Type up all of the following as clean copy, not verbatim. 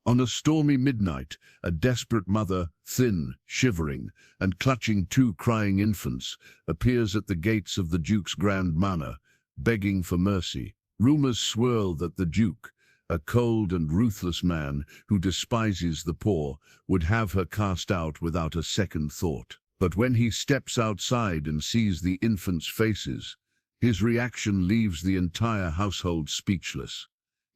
On a stormy midnight, a desperate mother, thin, shivering, and clutching two crying infants, appears at the gates of the Duke's grand manor, begging for mercy. Rumors swirl that the Duke, a cold and ruthless man who despises the poor, would have her cast out without a second thought. But when he steps outside and sees the infants' faces, his reaction leaves the entire household speechless.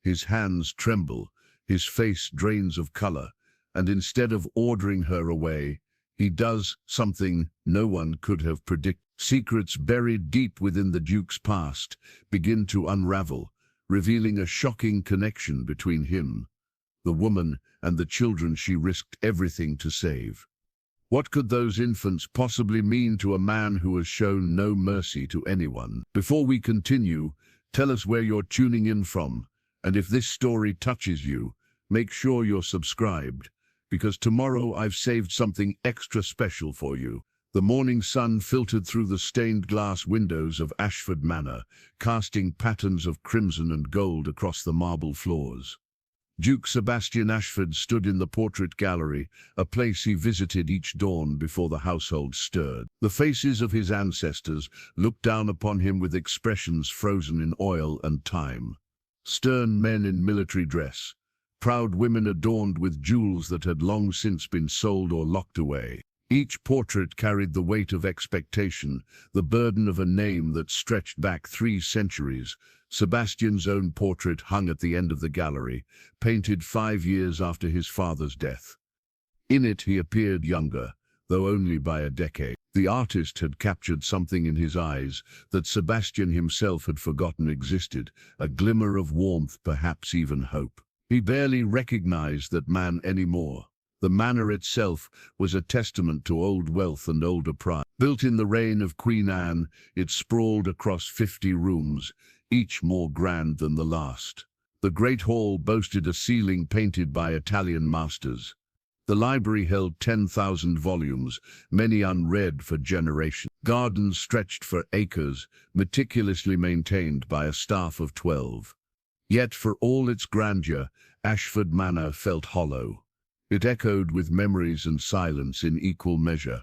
His hands tremble, his face drains of color, and instead of ordering her away, he does something no one could have predicted. Secrets buried deep within the Duke's past begin to unravel, revealing a shocking connection between him, the woman, and the children she risked everything to save. What could those infants possibly mean to a man who has shown no mercy to anyone? Before we continue, tell us where you're tuning in from, and if this story touches you, make sure you're subscribed, because tomorrow I've saved something extra special for you. The morning sun filtered through the stained glass windows of Ashford Manor, casting patterns of crimson and gold across the marble floors. Duke Sebastian Ashford stood in the portrait gallery, a place he visited each dawn before the household stirred. The faces of his ancestors looked down upon him with expressions frozen in oil and time. Stern men in military dress, proud women adorned with jewels that had long since been sold or locked away. Each portrait carried the weight of expectation, the burden of a name that stretched back 3 centuries. Sebastian's own portrait hung at the end of the gallery, painted 5 years after his father's death. In it he appeared younger, though only by a decade. The artist had captured something in his eyes that Sebastian himself had forgotten existed, a glimmer of warmth, perhaps even hope. He barely recognized that man anymore. The manor itself was a testament to old wealth and older pride. Built in the reign of Queen Anne, it sprawled across 50 rooms, each more grand than the last. The great hall boasted a ceiling painted by Italian masters. The library held 10,000 volumes, many unread for generations. Gardens stretched for acres, meticulously maintained by a staff of 12. Yet for all its grandeur, Ashford Manor felt hollow. It echoed with memories and silence in equal measure.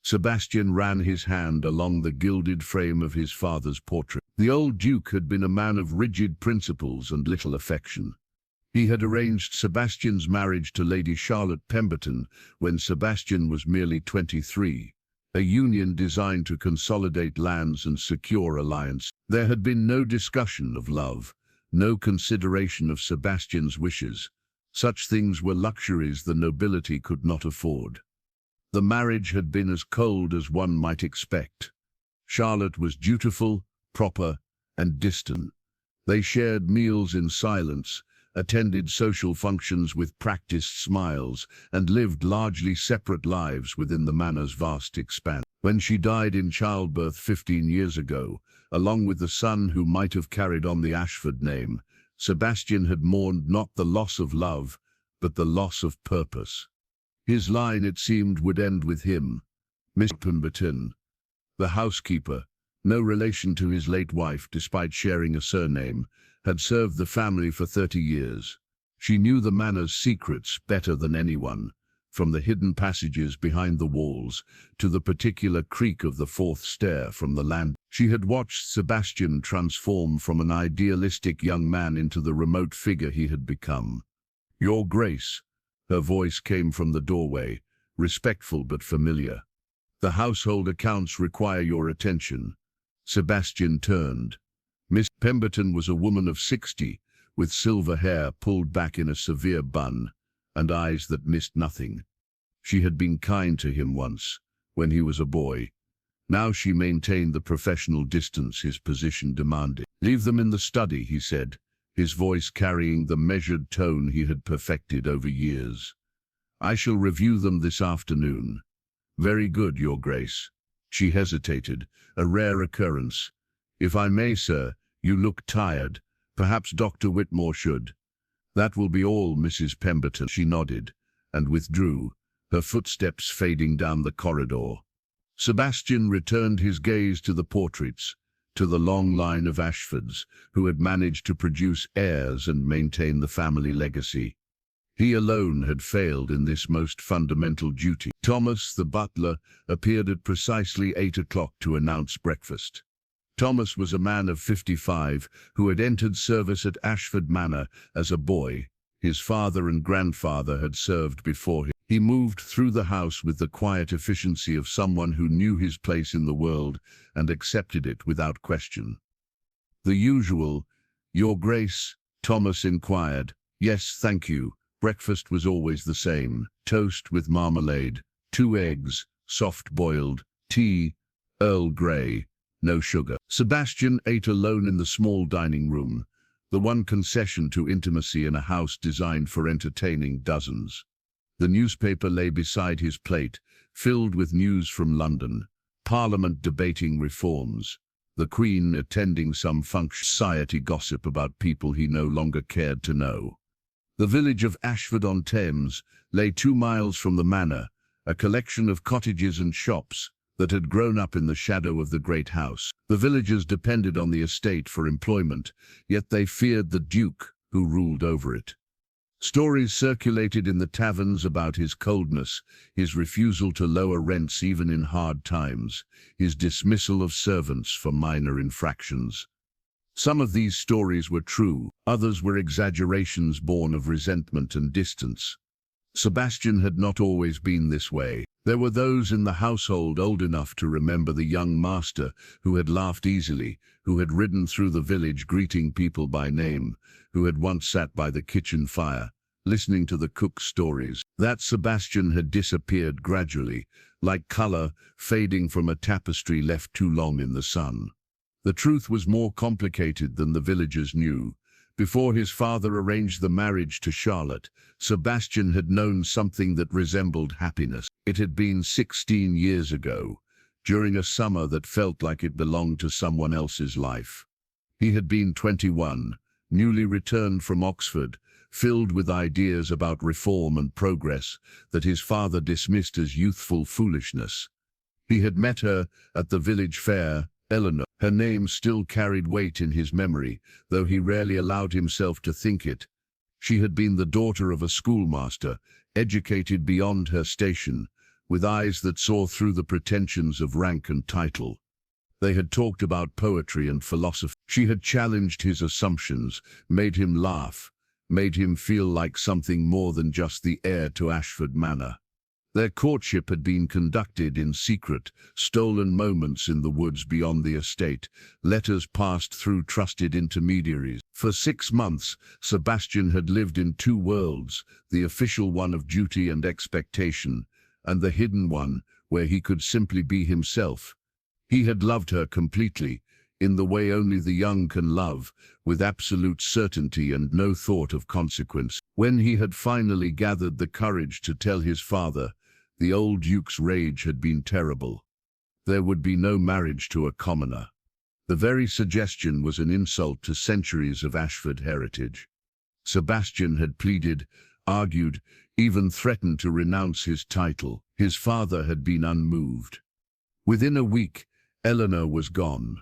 Sebastian ran his hand along the gilded frame of his father's portrait. The old Duke had been a man of rigid principles and little affection. He had arranged Sebastian's marriage to Lady Charlotte Pemberton when Sebastian was merely 23, a union designed to consolidate lands and secure alliance. There had been no discussion of love, no consideration of Sebastian's wishes. Such things were luxuries the nobility could not afford. The marriage had been as cold as one might expect. Charlotte was dutiful, proper, and distant. They shared meals in silence, attended social functions with practiced smiles, and lived largely separate lives within the manor's vast expanse. When she died in childbirth 15 years ago, along with the son who might have carried on the Ashford name, Sebastian had mourned not the loss of love, but the loss of purpose. His line, it seemed, would end with him. Miss Pemberton, the housekeeper, no relation to his late wife despite sharing a surname, had served the family for 30 years. She knew the manor's secrets better than anyone, from the hidden passages behind the walls to the particular creak of the 4th stair from the land. She had watched Sebastian transform from an idealistic young man into the remote figure he had become. "Your Grace," her voice came from the doorway, respectful but familiar. "The household accounts require your attention." Sebastian turned. Miss Pemberton was a woman of 60, with silver hair pulled back in a severe bun, and eyes that missed nothing. She had been kind to him once, when he was a boy. Now she maintained the professional distance his position demanded. "Leave them in the study," he said, his voice carrying the measured tone he had perfected over years. "I shall review them this afternoon." "Very good, Your Grace." She hesitated, a rare occurrence. "If I may, sir, you look tired. Perhaps Dr. Whitmore should." "That will be all, Mrs. Pemberton." She nodded, and withdrew, her footsteps fading down the corridor. Sebastian returned his gaze to the portraits, to the long line of Ashfords, who had managed to produce heirs and maintain the family legacy. He alone had failed in this most fundamental duty. Thomas, the butler, appeared at precisely 8 o'clock to announce breakfast. Thomas was a man of 55 who had entered service at Ashford Manor as a boy. His father and grandfather had served before him. He moved through the house with the quiet efficiency of someone who knew his place in the world and accepted it without question. "The usual, Your Grace?" Thomas inquired. "Yes, thank you." Breakfast was always the same: toast with marmalade, 2 eggs, soft-boiled, tea, Earl Grey, no sugar. Sebastian ate alone in the small dining room, the one concession to intimacy in a house designed for entertaining dozens. The newspaper lay beside his plate, filled with news from London, Parliament debating reforms, the Queen attending some society gossip about people he no longer cared to know. The village of Ashford-on-Thames lay 2 miles from the manor, a collection of cottages and shops that had grown up in the shadow of the great house. The villagers depended on the estate for employment, yet they feared the Duke who ruled over it. Stories circulated in the taverns about his coldness, his refusal to lower rents even in hard times, his dismissal of servants for minor infractions. Some of these stories were true, others were exaggerations born of resentment and distance. Sebastian had not always been this way. There were those in the household old enough to remember the young master who had laughed easily, who had ridden through the village greeting people by name, who had once sat by the kitchen fire, listening to the cook's stories. That Sebastian had disappeared gradually, like color fading from a tapestry left too long in the sun. The truth was more complicated than the villagers knew. Before his father arranged the marriage to Charlotte, Sebastian had known something that resembled happiness. It had been 16 years ago, during a summer that felt like it belonged to someone else's life. He had been 21, newly returned from Oxford, filled with ideas about reform and progress that his father dismissed as youthful foolishness. He had met her at the village fair, Eleanor. Her name still carried weight in his memory, though he rarely allowed himself to think it. She had been the daughter of a schoolmaster, educated beyond her station, with eyes that saw through the pretensions of rank and title. They had talked about poetry and philosophy. She had challenged his assumptions, made him laugh, made him feel like something more than just the heir to Ashford Manor. Their courtship had been conducted in secret, stolen moments in the woods beyond the estate, letters passed through trusted intermediaries. For 6 months, Sebastian had lived in 2 worlds, the official one of duty and expectation, and the hidden one where he could simply be himself. He had loved her completely, in the way only the young can love, with absolute certainty and no thought of consequence. When he had finally gathered the courage to tell his father, the old Duke's rage had been terrible. There would be no marriage to a commoner. The very suggestion was an insult to centuries of Ashford heritage. Sebastian had pleaded, argued, even threatened to renounce his title. His father had been unmoved. Within a week, Eleanor was gone.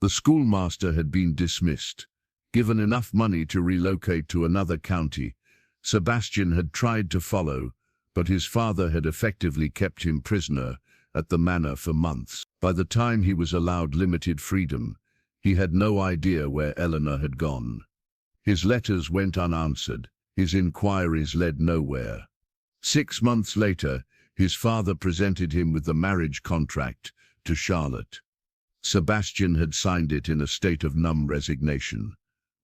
The schoolmaster had been dismissed. Given enough money to relocate to another county, Sebastian had tried to follow, but his father had effectively kept him prisoner at the manor for months. By the time he was allowed limited freedom, he had no idea where Eleanor had gone. His letters went unanswered. His inquiries led nowhere. 6 months later, his father presented him with the marriage contract to Charlotte. Sebastian had signed it in a state of numb resignation.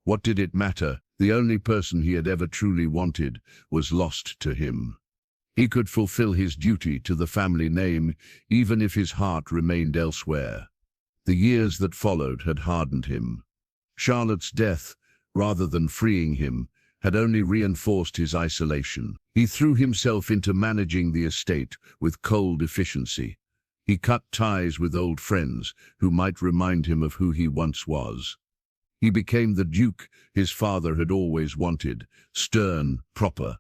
What did it matter? The only person he had ever truly wanted was lost to him. He could fulfill his duty to the family name, even if his heart remained elsewhere. The years that followed had hardened him. Charlotte's death, rather than freeing him, had only reinforced his isolation. He threw himself into managing the estate with cold efficiency. He cut ties with old friends who might remind him of who he once was. He became the Duke his father had always wanted, stern, proper,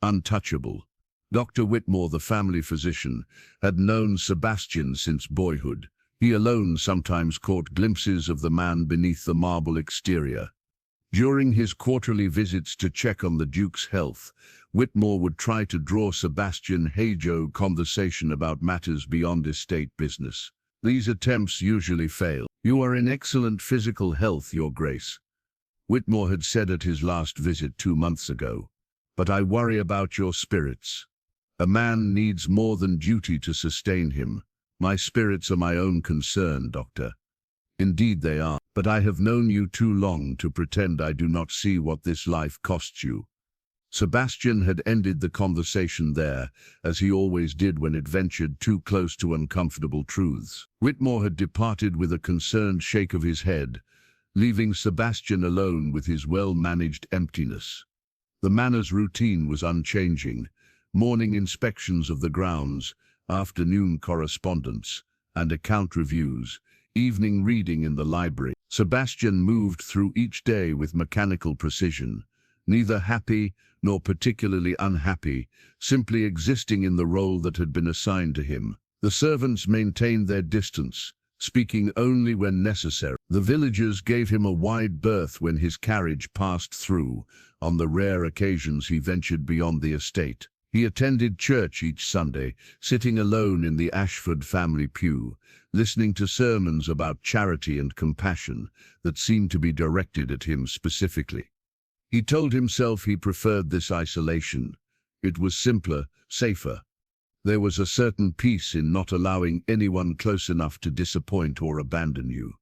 untouchable. Dr. Whitmore, the family physician, had known Sebastian since boyhood. He alone sometimes caught glimpses of the man beneath the marble exterior. During his quarterly visits to check on the Duke's health, Whitmore would try to draw Sebastian Hajo conversation about matters beyond estate business. These attempts usually fail. "You are in excellent physical health, Your Grace," Whitmore had said at his last visit 2 months ago. "But I worry about your spirits. A man needs more than duty to sustain him. My spirits are my own concern, Doctor." "Indeed they are, but I have known you too long to pretend I do not see what this life costs you." Sebastian had ended the conversation there, as he always did when it ventured too close to uncomfortable truths. Whitmore had departed with a concerned shake of his head, leaving Sebastian alone with his well-managed emptiness. The Manor's routine was unchanging: morning inspections of the grounds, afternoon correspondence and account reviews, evening reading in the library. Sebastian moved through each day with mechanical precision, neither happy nor particularly unhappy, simply existing in the role that had been assigned to him. The servants maintained their distance, speaking only when necessary. The villagers gave him a wide berth when his carriage passed through, on the rare occasions he ventured beyond the estate. He attended church each Sunday, sitting alone in the Ashford family pew, listening to sermons about charity and compassion that seemed to be directed at him specifically. He told himself he preferred this isolation. It was simpler, safer. There was a certain peace in not allowing anyone close enough to disappoint or abandon you.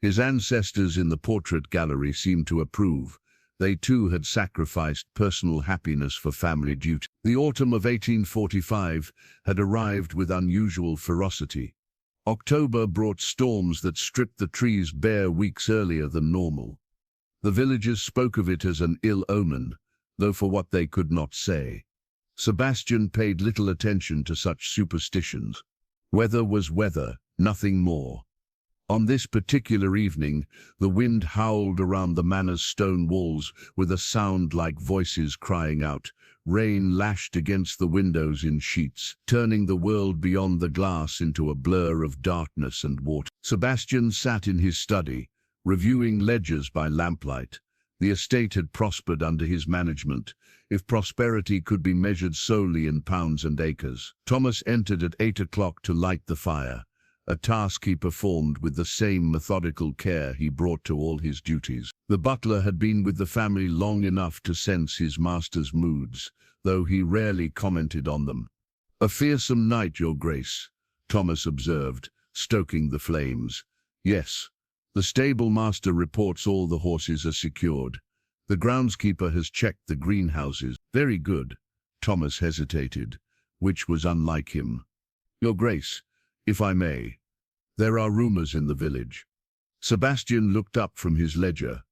His ancestors in the portrait gallery seemed to approve. They too had sacrificed personal happiness for family duty. The autumn of 1845 had arrived with unusual ferocity. October brought storms that stripped the trees bare weeks earlier than normal. The villagers spoke of it as an ill omen, though for what they could not say. Sebastian paid little attention to such superstitions. Weather was weather, nothing more. On this particular evening, the wind howled around the manor's stone walls with a sound like voices crying out. Rain lashed against the windows in sheets, turning the world beyond the glass into a blur of darkness and water. Sebastian sat in his study, reviewing ledgers by lamplight. The estate had prospered under his management, if prosperity could be measured solely in pounds and acres. Thomas entered at 8 o'clock to light the fire, a task he performed with the same methodical care he brought to all his duties. The butler had been with the family long enough to sense his master's moods, though he rarely commented on them. "A fearsome night, Your Grace," Thomas observed, stoking the flames. "Yes. The stable master reports all the horses are secured. The groundskeeper has checked the greenhouses." "Very good." Thomas hesitated, which was unlike him. "Your Grace, if I may, there are rumors in the village." Sebastian looked up from his ledger.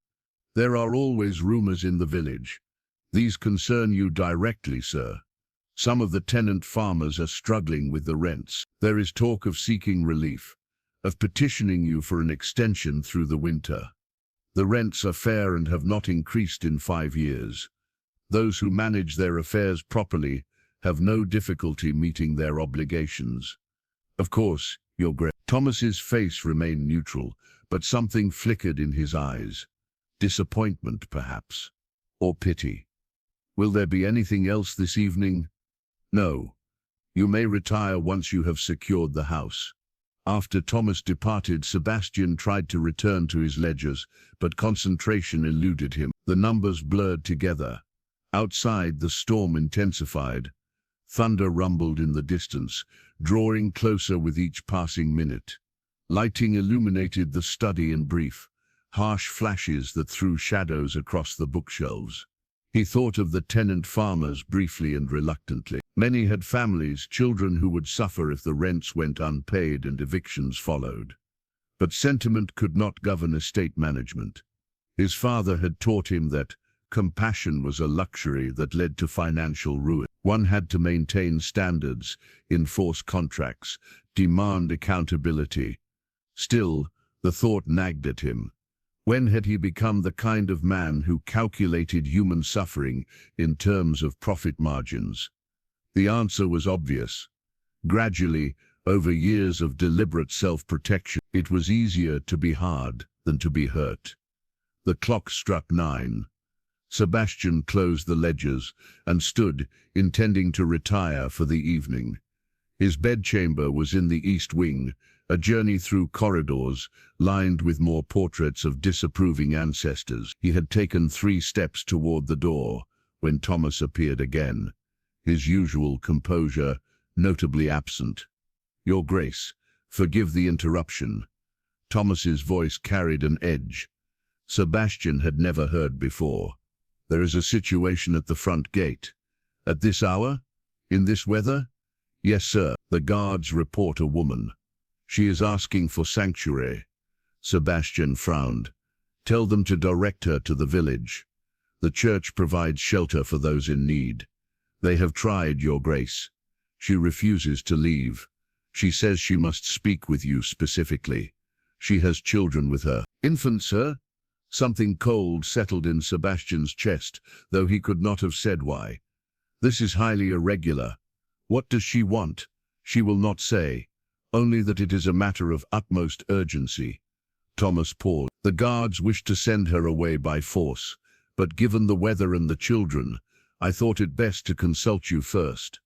"There are always rumors in the village. These concern you directly, sir. Some of the tenant farmers are struggling with the rents. There is talk of seeking relief, of petitioning you for an extension through the winter. The rents are fair and have not increased in 5 years. Those who manage their affairs properly have no difficulty meeting their obligations. Of course, Your Grace." Thomas's face remained neutral, but something flickered in his eyes. Disappointment, perhaps, or pity. "Will there be anything else this evening?" "No. You may retire once you have secured the house." After Thomas departed, Sebastian tried to return to his ledgers, but concentration eluded him. The numbers blurred together. Outside, the storm intensified. Thunder rumbled in the distance, drawing closer with each passing minute. Lighting illuminated the study in brief, harsh flashes that threw shadows across the bookshelves. He thought of the tenant farmers briefly and reluctantly. Many had families, children who would suffer if the rents went unpaid and evictions followed. But sentiment could not govern estate management. His father had taught him that compassion was a luxury that led to financial ruin. One had to maintain standards, enforce contracts, demand accountability. Still, the thought nagged at him. When had he become the kind of man who calculated human suffering in terms of profit margins? The answer was obvious. Gradually, over years of deliberate self-protection, it was easier to be hard than to be hurt. The clock struck 9. Sebastian closed the ledgers and stood, intending to retire for the evening. His bedchamber was in the east wing, a journey through corridors lined with more portraits of disapproving ancestors. He had taken 3 steps toward the door when Thomas appeared again, his usual composure notably absent. "Your Grace, forgive the interruption." Thomas's voice carried an edge Sebastian had never heard before. "There is a situation at the front gate." "At this hour? In this weather?" "Yes, sir. The guards report a woman. She is asking for sanctuary." Sebastian frowned. "Tell them to direct her to the village. The church provides shelter for those in need. They have tried, Your Grace. She refuses to leave. She says she must speak with you specifically. She has children with her." "Infants, sir?" Something cold settled in Sebastian's chest, though he could not have said why. "This is highly irregular. What does she want?" "She will not say, only that it is a matter of utmost urgency." Thomas paused. "The guards wish to send her away by force, but given the weather and the children, I thought it best to consult you first."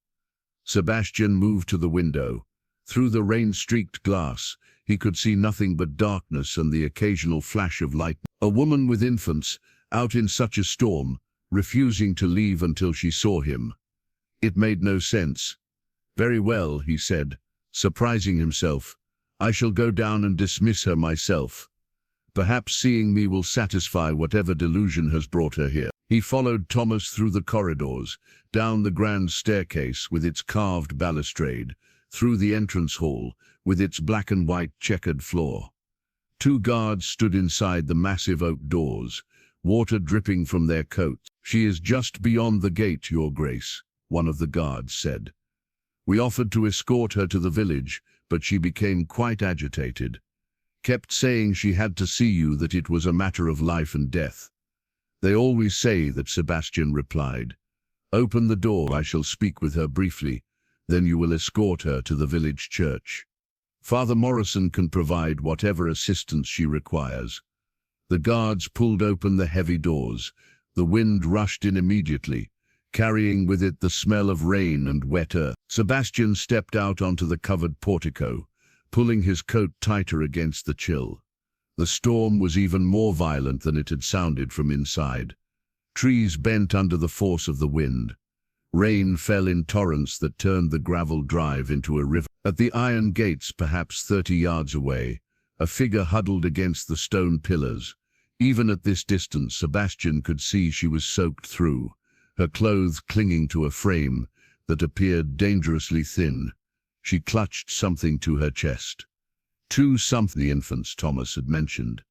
Sebastian moved to the window. Through the rain-streaked glass, he could see nothing but darkness and the occasional flash of light. A woman with infants, out in such a storm, refusing to leave until she saw him. It made no sense. "Very well," he said, surprising himself. "I shall go down and dismiss her myself. Perhaps seeing me will satisfy whatever delusion has brought her here." He followed Thomas through the corridors, down the grand staircase with its carved balustrade, through the entrance hall with its black and white checkered floor. 2 guards stood inside the massive oak doors, water dripping from their coats. "She is just beyond the gate, Your Grace," one of the guards said. "We offered to escort her to the village, but she became quite agitated. Kept saying she had to see you, that it was a matter of life and death." "They always say that," Sebastian replied. "Open the door, I shall speak with her briefly, then you will escort her to the village church. Father Morrison can provide whatever assistance she requires." The guards pulled open the heavy doors. The wind rushed in immediately, carrying with it the smell of rain and wet earth. Sebastian stepped out onto the covered portico, pulling his coat tighter against the chill. The storm was even more violent than it had sounded from inside. Trees bent under the force of the wind. Rain fell in torrents that turned the gravel drive into a river. At the iron gates, perhaps 30 yards away, a figure huddled against the stone pillars. Even at this distance, Sebastian could see she was soaked through, her clothes clinging to a frame that appeared dangerously thin. She clutched something to her chest. The infants Thomas had mentioned.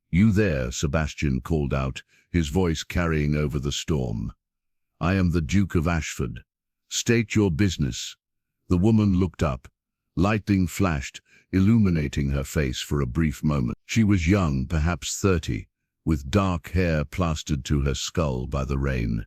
"You there?" Sebastian called out, his voice carrying over the storm. "I am the Duke of Ashford. State your business." The woman looked up. Lightning flashed, illuminating her face for a brief moment. She was young, perhaps 30, with dark hair plastered to her skull by the rain.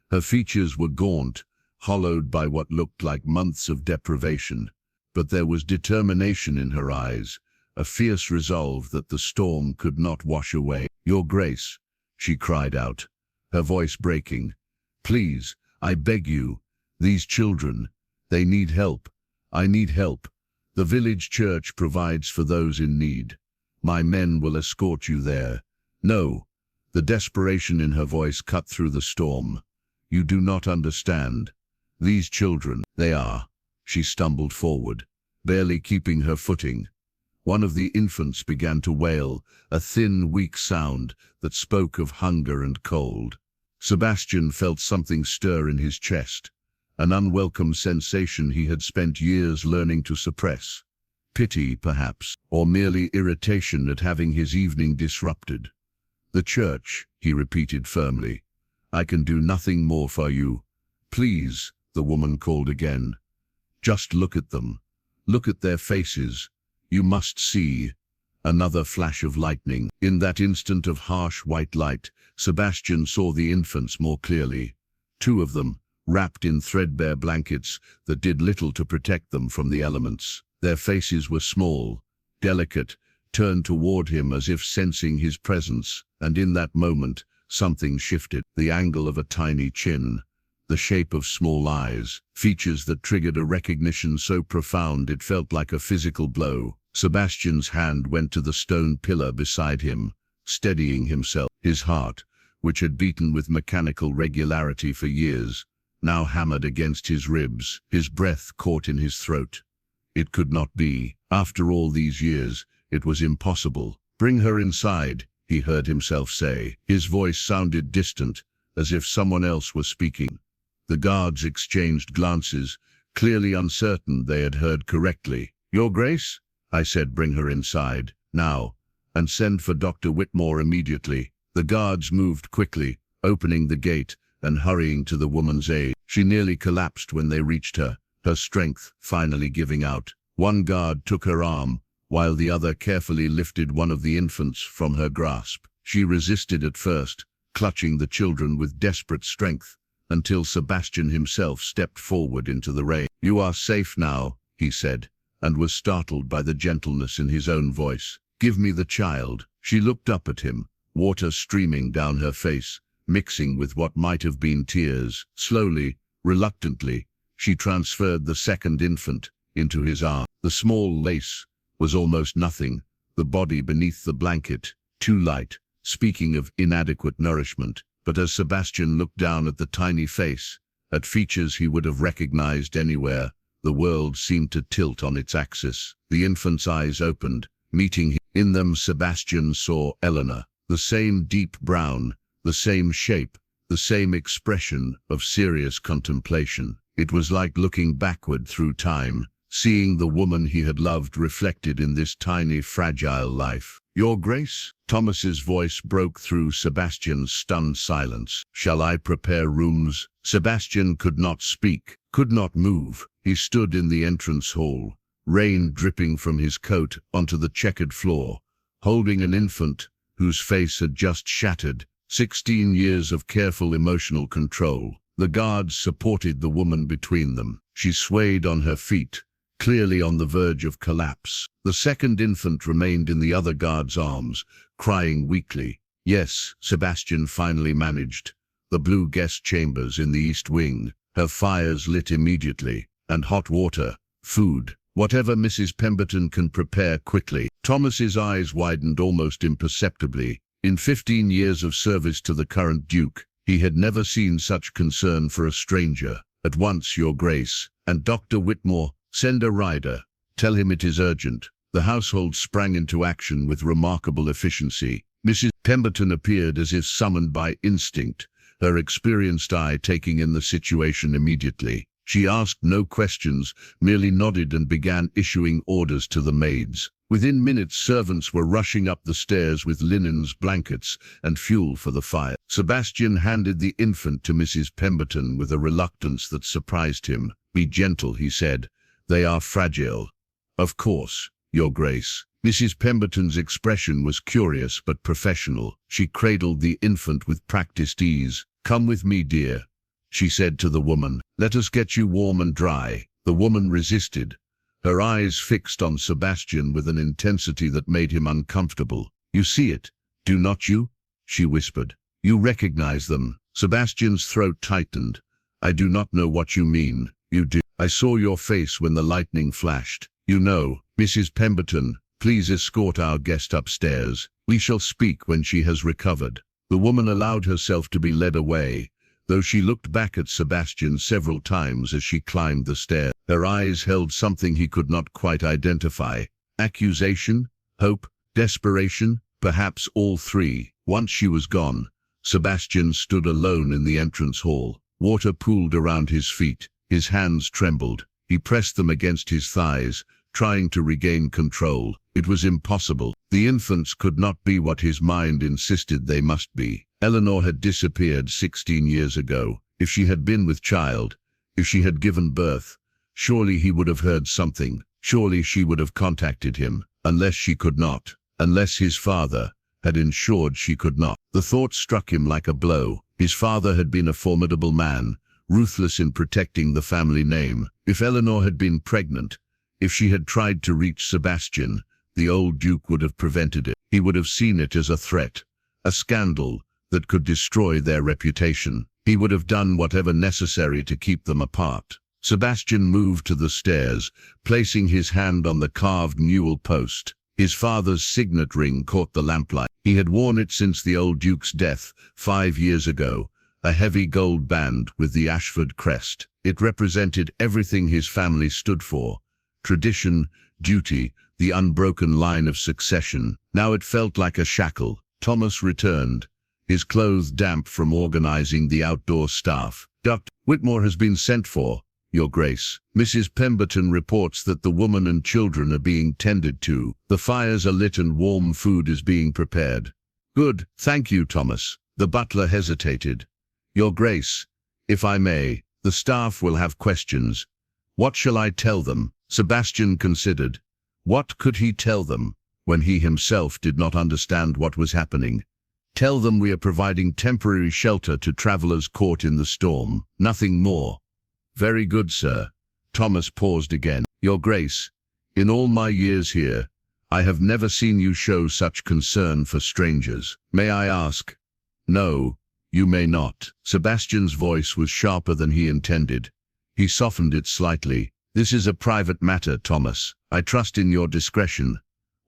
Her features were gaunt, hollowed by what looked like months of deprivation, but there was determination in her eyes, a fierce resolve that the storm could not wash away. "Your Grace," she cried out, her voice breaking. "Please, I beg you, these children, they need help. I need help. The village church provides for those in need. My men will escort you there." "No." The desperation in her voice cut through the storm. "You do not understand. These children, they are." She stumbled forward, barely keeping her footing. One of the infants began to wail, a thin, weak sound that spoke of hunger and cold. Sebastian felt something stir in his chest, an unwelcome sensation he had spent years learning to suppress. Pity, perhaps, or merely irritation at having his evening disrupted. "The church," he repeated firmly. "I can do nothing more for you." "Please," the woman called again. "Just look at them. Look at their faces. You must see." Another flash of lightning. In that instant of harsh white light, Sebastian saw the infants more clearly. 2 of them, wrapped in threadbare blankets that did little to protect them from the elements. Their faces were small, delicate, turned toward him as if sensing his presence, and in that moment, something shifted. The angle of a tiny chin, the shape of small eyes, features that triggered a recognition so profound it felt like a physical blow. Sebastian's hand went to the stone pillar beside him, steadying himself. His heart, which had beaten with mechanical regularity for years, now hammered against his ribs. His breath caught in his throat. It could not be. After all these years, it was impossible. "Bring her inside," he heard himself say. His voice sounded distant, as if someone else was speaking. The guards exchanged glances, clearly uncertain they had heard correctly. "Your Grace?" I said, "bring her inside, now, and send for Dr. Whitmore immediately." The guards moved quickly, opening the gate and hurrying to the woman's aid. She nearly collapsed when they reached her, her strength finally giving out. One guard took her arm, while the other carefully lifted one of the infants from her grasp. She resisted at first, clutching the children with desperate strength, until Sebastian himself stepped forward into the rain. "You are safe now," he said, and was startled by the gentleness in his own voice. "Give me the child." She looked up at him, water streaming down her face, mixing with what might have been tears. Slowly, reluctantly, she transferred the second infant into his arm. The small lace was almost nothing, the body beneath the blanket, too light, speaking of inadequate nourishment. But as Sebastian looked down at the tiny face, at features he would have recognized anywhere, the world seemed to tilt on its axis. The infant's eyes opened, meeting him. In them Sebastian saw Eleanor, the same deep brown, the same shape, the same expression of serious contemplation. It was like looking backward through time, seeing the woman he had loved reflected in this tiny, fragile life. "Your Grace?" Thomas's voice broke through Sebastian's stunned silence. "Shall I prepare rooms?" Sebastian could not speak, could not move. He stood in the entrance hall, rain dripping from his coat onto the checkered floor, holding an infant whose face had just shattered. 16 years of careful emotional control. The guards supported the woman between them. She swayed on her feet, clearly on the verge of collapse. The second infant remained in the other guard's arms, crying weakly. "Yes," Sebastian finally managed. "The blue guest chambers in the east wing. Her fires lit immediately, and hot water, food, whatever Mrs. Pemberton can prepare quickly." Thomas's eyes widened almost imperceptibly. In 15 years of service to the current Duke, he had never seen such concern for a stranger. "At once, Your Grace. And Dr. Whitmore, send a rider. Tell him it is urgent." The household sprang into action with remarkable efficiency. Mrs. Pemberton appeared as if summoned by instinct, her experienced eye taking in the situation immediately. She asked no questions, merely nodded and began issuing orders to the maids. Within minutes, servants were rushing up the stairs with linens, blankets, and fuel for the fire. Sebastian handed the infant to Mrs. Pemberton with a reluctance that surprised him. "Be gentle," he said. "They are fragile." "Of course, Your Grace." Mrs. Pemberton's expression was curious but professional. She cradled the infant with practiced ease. "Come with me, dear," she said to the woman. "Let us get you warm and dry." The woman resisted, her eyes fixed on Sebastian with an intensity that made him uncomfortable. "You see it, do not you?" she whispered. "You recognize them." Sebastian's throat tightened. "I do not know what you mean." "You do. I saw your face when the lightning flashed. You know, Mrs. Pemberton, please escort our guest upstairs. We shall speak when she has recovered." The woman allowed herself to be led away, though she looked back at Sebastian several times as she climbed the stairs. Her eyes held something he could not quite identify. Accusation, hope, desperation, perhaps all three. Once she was gone, Sebastian stood alone in the entrance hall. Water pooled around his feet. His hands trembled. He pressed them against his thighs, trying to regain control. It was impossible. The infants could not be what his mind insisted they must be. Eleanor had disappeared 16 years ago. If she had been with child, if she had given birth, surely he would have heard something. Surely she would have contacted him, unless she could not, unless his father had ensured she could not. The thought struck him like a blow. His father had been a formidable man, ruthless in protecting the family name. If Eleanor had been pregnant, if she had tried to reach Sebastian, the old Duke would have prevented it. He would have seen it as a threat, a scandal that could destroy their reputation. He would have done whatever necessary to keep them apart. Sebastian moved to the stairs, placing his hand on the carved newel post. His father's signet ring caught the lamplight. He had worn it since the old Duke's death 5 years ago, a heavy gold band with the Ashford crest. It represented everything his family stood for: tradition, duty, the unbroken line of succession. Now it felt like a shackle. Thomas returned, his clothes damp from organizing the outdoor staff. "Dr. Whitmore has been sent for, Your Grace. Mrs. Pemberton reports that the woman and children are being tended to. The fires are lit and warm food is being prepared." "Good, thank you, Thomas." The butler hesitated. "Your Grace, if I may, the staff will have questions. What shall I tell them?" Sebastian considered. What could he tell them, when he himself did not understand what was happening? "Tell them we are providing temporary shelter to travelers caught in the storm. Nothing more." "Very good, sir." Thomas paused again. "Your Grace, in all my years here, I have never seen you show such concern for strangers. May I ask?" "No, you may not." Sebastian's voice was sharper than he intended. He softened it slightly. "This is a private matter, Thomas. I trust in your discretion.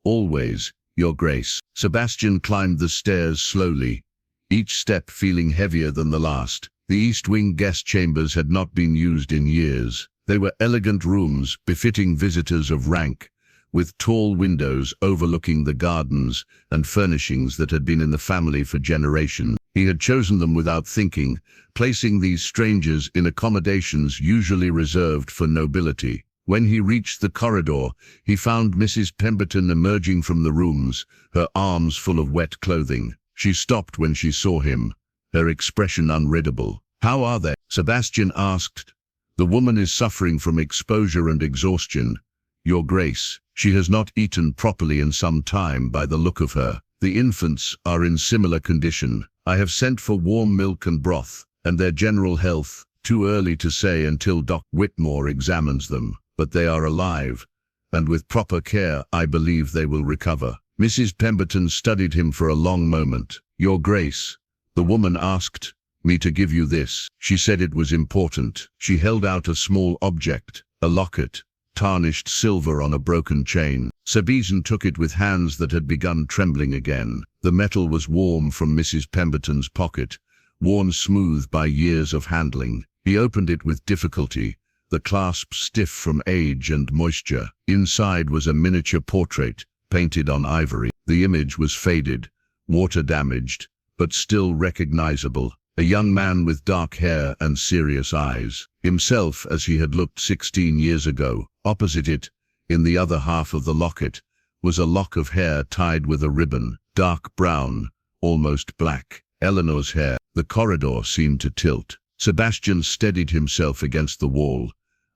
Always, Your Grace." Sebastian climbed the stairs slowly, each step feeling heavier than the last. The East Wing guest chambers had not been used in years. They were elegant rooms befitting visitors of rank, with tall windows overlooking the gardens and furnishings that had been in the family for generations. He had chosen them without thinking, placing these strangers in accommodations usually reserved for nobility. When he reached the corridor, he found Mrs. Pemberton emerging from the rooms, her arms full of wet clothing. She stopped when she saw him, her expression unreadable. "How are they?" Sebastian asked. "The woman is suffering from exposure and exhaustion, Your Grace. She has not eaten properly in some time by the look of her. The infants are in similar condition. I have sent for warm milk and broth, and their general health, too early to say until Dr. Whitmore examines them, but they are alive, and with proper care I believe they will recover." Mrs. Pemberton studied him for a long moment. "Your Grace, the woman asked me to give you this. She said it was important." She held out a small object, a locket, tarnished silver on a broken chain. Sebastian took it with hands that had begun trembling again. The metal was warm from Mrs. Pemberton's pocket, worn smooth by years of handling. He opened it with difficulty, the clasp stiff from age and moisture. Inside was a miniature portrait, painted on ivory. The image was faded, water-damaged, but still recognizable. A young man with dark hair and serious eyes. Himself as he had looked 16 years ago. Opposite it, in the other half of the locket, was a lock of hair tied with a ribbon, dark brown, almost black. Eleanor's hair. The corridor seemed to tilt. Sebastian steadied himself against the wall,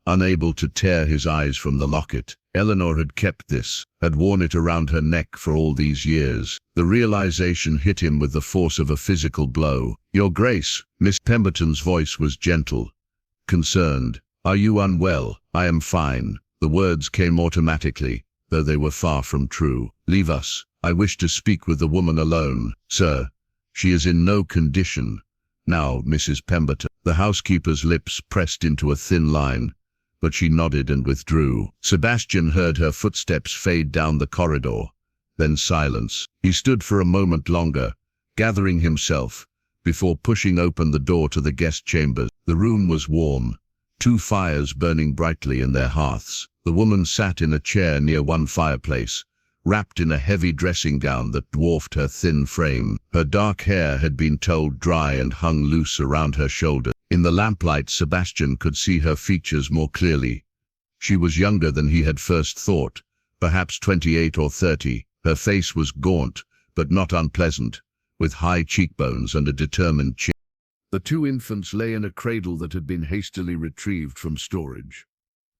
unable to tear his eyes from the locket. Eleanor had kept this, had worn it around her neck for all these years. The realization hit him with the force of a physical blow. "Your Grace," Miss Pemberton's voice was gentle, concerned. "Are you unwell?" "I am fine." The words came automatically, though they were far from true. "Leave us. I wish to speak with the woman alone." "Sir, she is in no condition." "Now, Mrs. Pemberton." The housekeeper's lips pressed into a thin line, but she nodded and withdrew. Sebastian heard her footsteps fade down the corridor, then silence. He stood for a moment longer, gathering himself, before pushing open the door to the guest chambers. The room was warm, 2 fires burning brightly in their hearths. The woman sat in a chair near one fireplace, wrapped in a heavy dressing gown that dwarfed her thin frame. Her dark hair had been told dry and hung loose around her shoulders. In the lamplight, Sebastian could see her features more clearly. She was younger than he had first thought, perhaps 28 or 30. Her face was gaunt, but not unpleasant, with high cheekbones and a determined chin. The 2 infants lay in a cradle that had been hastily retrieved from storage.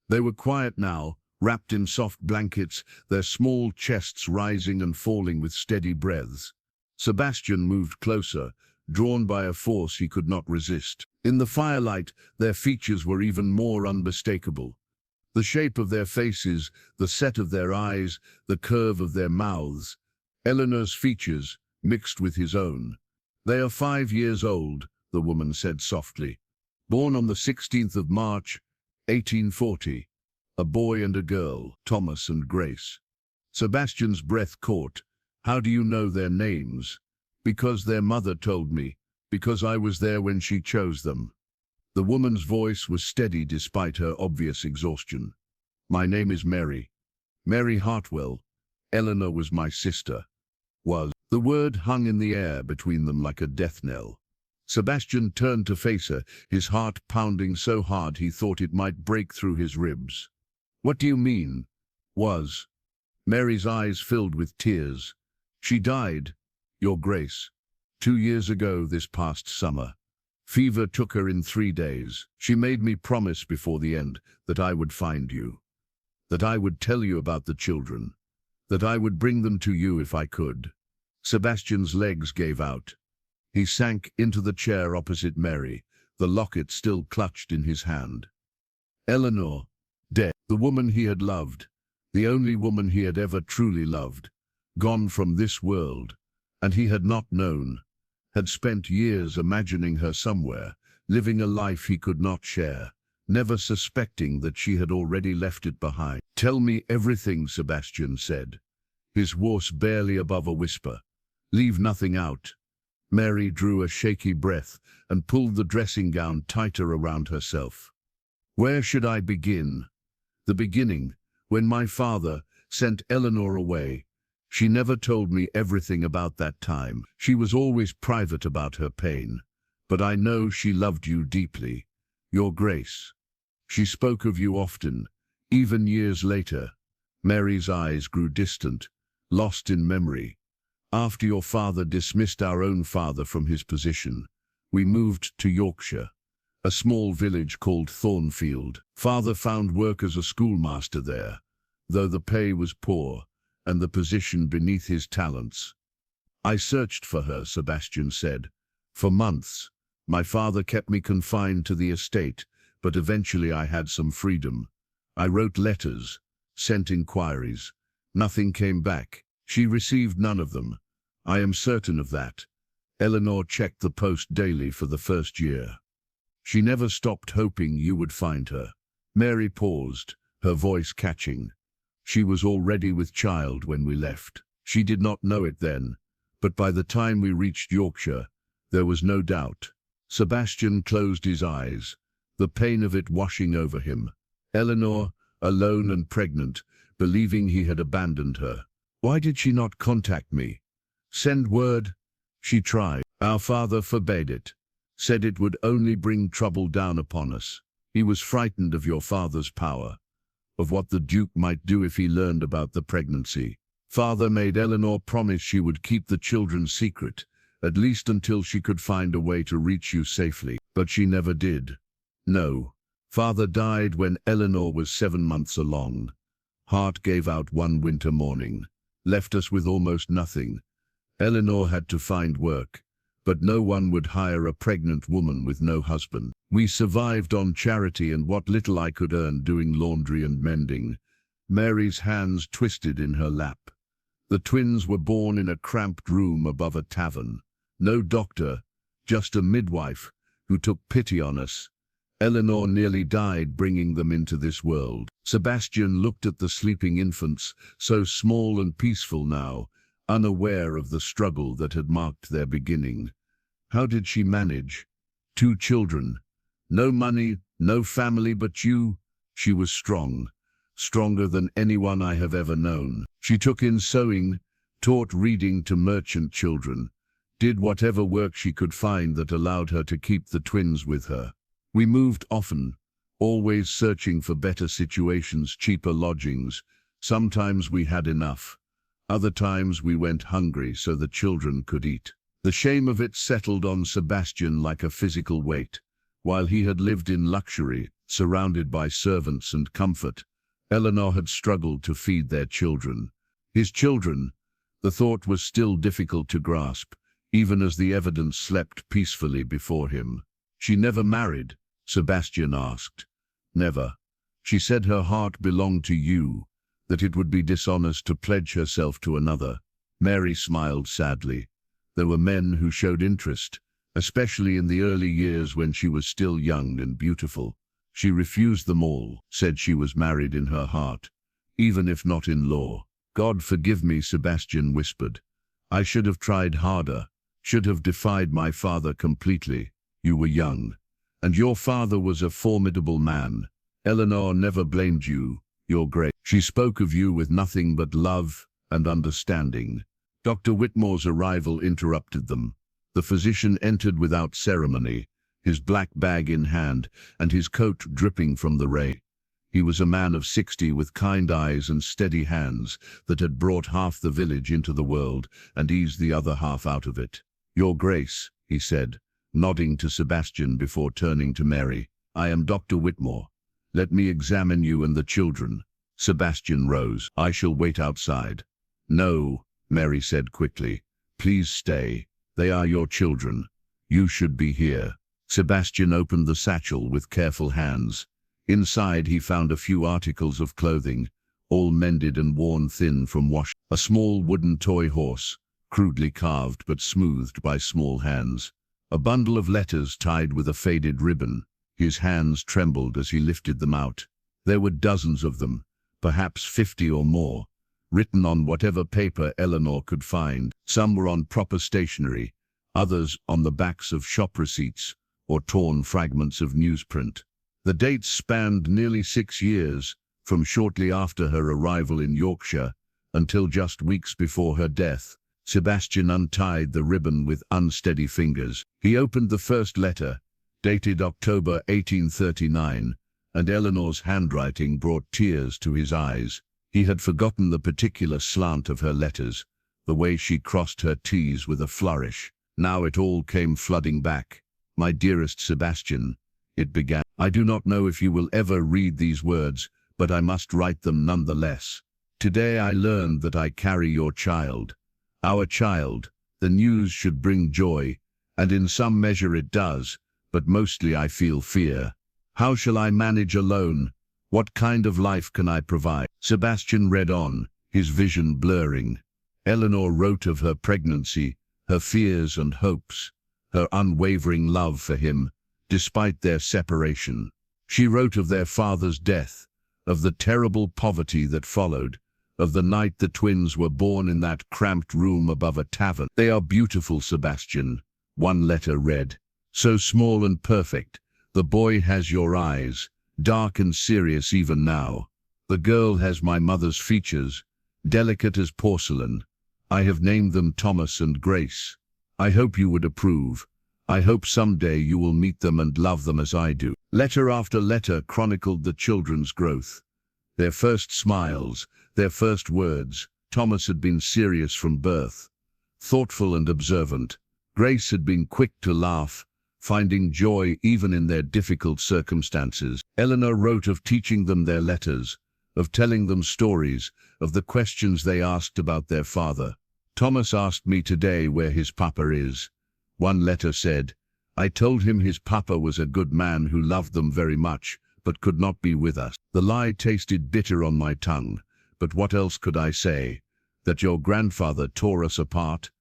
They were quiet now, wrapped in soft blankets, their small chests rising and falling with steady breaths. Sebastian moved closer, drawn by a force he could not resist. In the firelight, their features were even more unmistakable. The shape of their faces, the set of their eyes, the curve of their mouths. Eleanor's features mixed with his own. "They are 5 years old," the woman said softly. "Born on the 16th of March, 1840. A boy and a girl, Thomas and Grace." Sebastian's breath caught. "How do you know their names?" "Because their mother told me, because I was there when she chose them." The woman's voice was steady despite her obvious exhaustion. "My name is Mary. Mary Hartwell. Eleanor was my sister." Was. The word hung in the air between them like a death knell. Sebastian turned to face her, his heart pounding so hard he thought it might break through his ribs. "What do you mean?" Was. Mary's eyes filled with tears. "She died, Your Grace, 2 years ago this past summer. Fever took her in 3 days. She made me promise before the end that I would find you, that I would tell you about the children, that I would bring them to you if I could." Sebastian's legs gave out. He sank into the chair opposite Mary, the locket still clutched in his hand. Eleanor, dead. The woman he had loved, the only woman he had ever truly loved, gone from this world, and he had not known, had spent years imagining her somewhere, living a life he could not share, never suspecting that she had already left it behind. "Tell me everything," Sebastian said, his voice barely above a whisper. "Leave nothing out." Mary drew a shaky breath and pulled the dressing gown tighter around herself. "Where should I begin?" "The beginning, when my father sent Eleanor away. She never told me everything about that time. She was always private about her pain. But I know she loved you deeply, Your Grace. She spoke of you often, even years later." Mary's eyes grew distant, lost in memory. "After your father dismissed our own father from his position, we moved to Yorkshire, a small village called Thornfield. Father found work as a schoolmaster there, though the pay was poor and the position beneath his talents. I searched for her," Sebastian said. "For months. My father kept me confined to the estate, but eventually I had some freedom. I wrote letters, sent inquiries. Nothing came back. She received none of them. I am certain of that. Eleanor checked the post daily for the first year. She never stopped hoping you would find her." Mary paused, her voice catching. "She was already with child when we left. She did not know it then, but by the time we reached Yorkshire, there was no doubt." Sebastian closed his eyes, the pain of it washing over him. Eleanor, alone and pregnant, believing he had abandoned her. "Why did she not contact me? Send word?" "She tried. Our father forbade it, said it would only bring trouble down upon us. He was frightened of your father's power, of what the Duke might do if he learned about the pregnancy. Father made Eleanor promise she would keep the children's secret, at least until she could find a way to reach you safely, but she never did. No. Father died when Eleanor was 7 months along. Heart gave out one winter morning, left us with almost nothing. Eleanor had to find work, but no one would hire a pregnant woman with no husband. We survived on charity and what little I could earn doing laundry and mending." Mary's hands twisted in her lap. "The twins were born in a cramped room above a tavern. No doctor, just a midwife, who took pity on us. Eleanor nearly died bringing them into this world." Sebastian looked at the sleeping infants, so small and peaceful now, unaware of the struggle that had marked their beginning. "How did she manage? 2 children. No money, no family but you." "She was strong, stronger than anyone I have ever known. She took in sewing, taught reading to merchant children, did whatever work she could find that allowed her to keep the twins with her. We moved often, always searching for better situations, cheaper lodgings. Sometimes we had enough. Other times we went hungry so the children could eat." The shame of it settled on Sebastian like a physical weight. While he had lived in luxury, surrounded by servants and comfort, Eleanor had struggled to feed their children. His children, the thought was still difficult to grasp, even as the evidence slept peacefully before him. "She never married?" Sebastian asked. "Never. She said her heart belonged to you, that it would be dishonest to pledge herself to another. Mary smiled sadly. There were men who showed interest, especially in the early years when she was still young and beautiful. She refused them all, said she was married in her heart, even if not in law. God forgive me, Sebastian whispered. I should have tried harder, should have defied my father completely. You were young, and your father was a formidable man. Eleanor never blamed you, your grace. She spoke of you with nothing but love and understanding. Dr. Whitmore's arrival interrupted them. The physician entered without ceremony, his black bag in hand and his coat dripping from the rain. He was a man of 60 with kind eyes and steady hands that had brought half the village into the world and eased the other half out of it. Your Grace, he said, nodding to Sebastian before turning to Mary, I am Dr. Whitmore. Let me examine you and the children. Sebastian rose. I shall wait outside. No, Mary said quickly. Please stay. They are your children. You should be here. Sebastian opened the satchel with careful hands. Inside he found a few articles of clothing, all mended and worn thin from wash. A small wooden toy horse, crudely carved but smoothed by small hands. A bundle of letters tied with a faded ribbon. His hands trembled as he lifted them out. There were dozens of them, perhaps 50 or more, written on whatever paper Eleanor could find. Some were on proper stationery, others on the backs of shop receipts or torn fragments of newsprint. The dates spanned nearly 6 years, from shortly after her arrival in Yorkshire until just weeks before her death. Sebastian untied the ribbon with unsteady fingers. He opened the first letter, dated October 1839, and Eleanor's handwriting brought tears to his eyes. He had forgotten the particular slant of her letters, the way she crossed her T's with a flourish. Now it all came flooding back. My dearest Sebastian, it began. I do not know if you will ever read these words, but I must write them nonetheless. Today I learned that I carry your child. Our child. The news should bring joy, and in some measure it does, but mostly I feel fear. How shall I manage alone? What kind of life can I provide? Sebastian read on, his vision blurring. Eleanor wrote of her pregnancy, her fears and hopes, her unwavering love for him, despite their separation. She wrote of their father's death, of the terrible poverty that followed, of the night the twins were born in that cramped room above a tavern. They are beautiful, Sebastian, one letter read. So small and perfect. The boy has your eyes, dark and serious even now. The girl has my mother's features, delicate as porcelain. I have named them Thomas and Grace. I hope you would approve. I hope someday you will meet them and love them as I do. Letter after letter chronicled the children's growth. Their first smiles, their first words. Thomas had been serious from birth, thoughtful and observant. Grace had been quick to laugh, finding joy even in their difficult circumstances. Eleanor wrote of teaching them their letters, of telling them stories, of the questions they asked about their father. Thomas asked me today where his papa is. One letter said, I told him his papa was a good man who loved them very much, but could not be with us. The lie tasted bitter on my tongue, but what else could I say? That your grandfather tore us apart?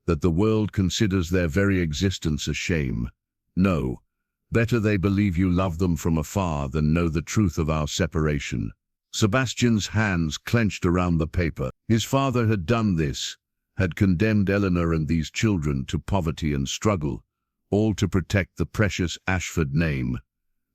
That the world considers their very existence a shame? No, better they believe you love them from afar than know the truth of our separation. Sebastian's hands clenched around the paper. His father had done this, had condemned Eleanor and these children to poverty and struggle, all to protect the precious Ashford name.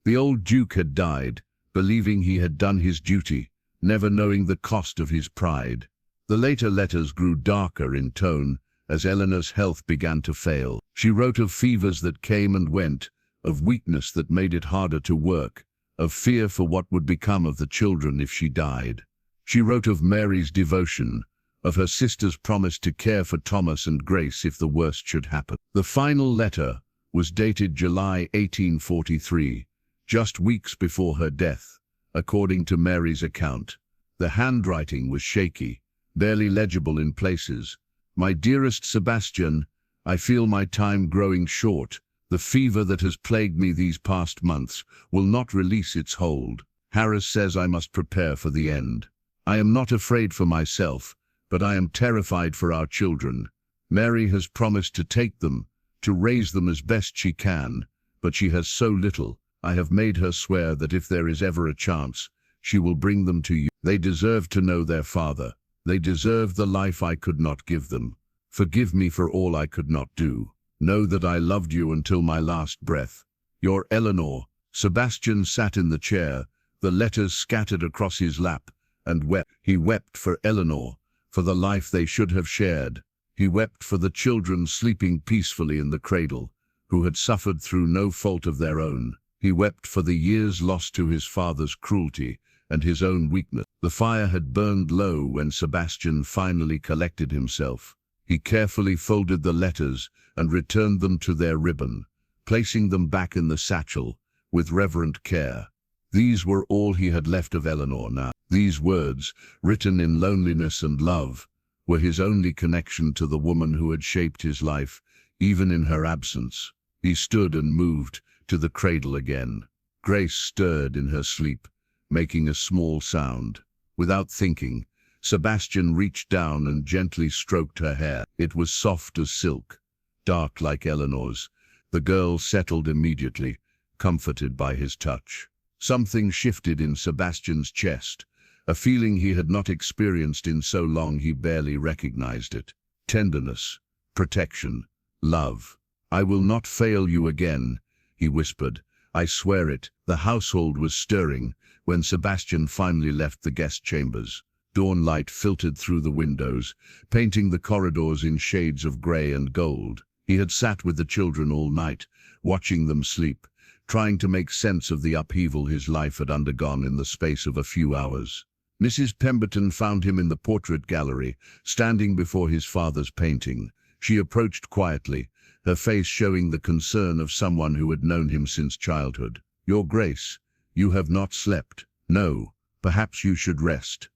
The old Duke had died, believing he had done his duty, never knowing the cost of his pride. The later letters grew darker in tone as Eleanor's health began to fail. She wrote of fevers that came and went, of weakness that made it harder to work, of fear for what would become of the children if she died. She wrote of Mary's devotion, of her sister's promise to care for Thomas and Grace if the worst should happen. The final letter was dated July 1843, just weeks before her death, according to Mary's account. The handwriting was shaky, barely legible in places. My dearest Sebastian, I feel my time growing short. The fever that has plagued me these past months will not release its hold. Harris says I must prepare for the end. I am not afraid for myself, but I am terrified for our children. Mary has promised to take them, to raise them as best she can, but she has so little. I have made her swear that if there is ever a chance, she will bring them to you. They deserve to know their father. They deserve the life I could not give them. Forgive me for all I could not do. Know that I loved you until my last breath. Your Eleanor. Sebastian sat in the chair, the letters scattered across his lap, and wept. He wept for Eleanor, for the life they should have shared. He wept for the children sleeping peacefully in the cradle, who had suffered through no fault of their own. He wept for the years lost to his father's cruelty and his own weakness. The fire had burned low when Sebastian finally collected himself. He carefully folded the letters and returned them to their ribbon, placing them back in the satchel with reverent care. These were all he had left of Eleanor now. These words, written in loneliness and love, were his only connection to the woman who had shaped his life, even in her absence. He stood and moved to the cradle again. Grace stirred in her sleep, making a small sound. Without thinking, Sebastian reached down and gently stroked her hair. It was soft as silk, dark like Eleanor's. The girl settled immediately, comforted by his touch. Something shifted in Sebastian's chest, a feeling he had not experienced in so long he barely recognized it. Tenderness, protection, love. I will not fail you again, he whispered. I swear it. The household was stirring when Sebastian finally left the guest chambers. Dawn light filtered through the windows, painting the corridors in shades of grey and gold. He had sat with the children all night, watching them sleep, trying to make sense of the upheaval his life had undergone in the space of a few hours. Mrs. Pemberton found him in the portrait gallery, standing before his father's painting. She approached quietly, her face showing the concern of someone who had known him since childhood. Your Grace, you have not slept. No, perhaps you should rest.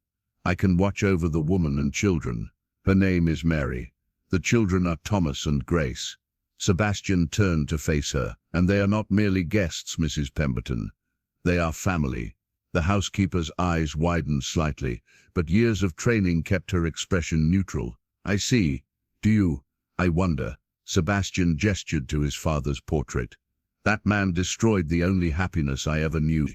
I can watch over the woman and children. Her name is Mary. The children are Thomas and Grace. Sebastian turned to face her. And they are not merely guests, Mrs. Pemberton. They are family. The housekeeper's eyes widened slightly, but years of training kept her expression neutral. I see. Do you? I wonder. Sebastian gestured to his father's portrait. That man destroyed the only happiness I ever knew.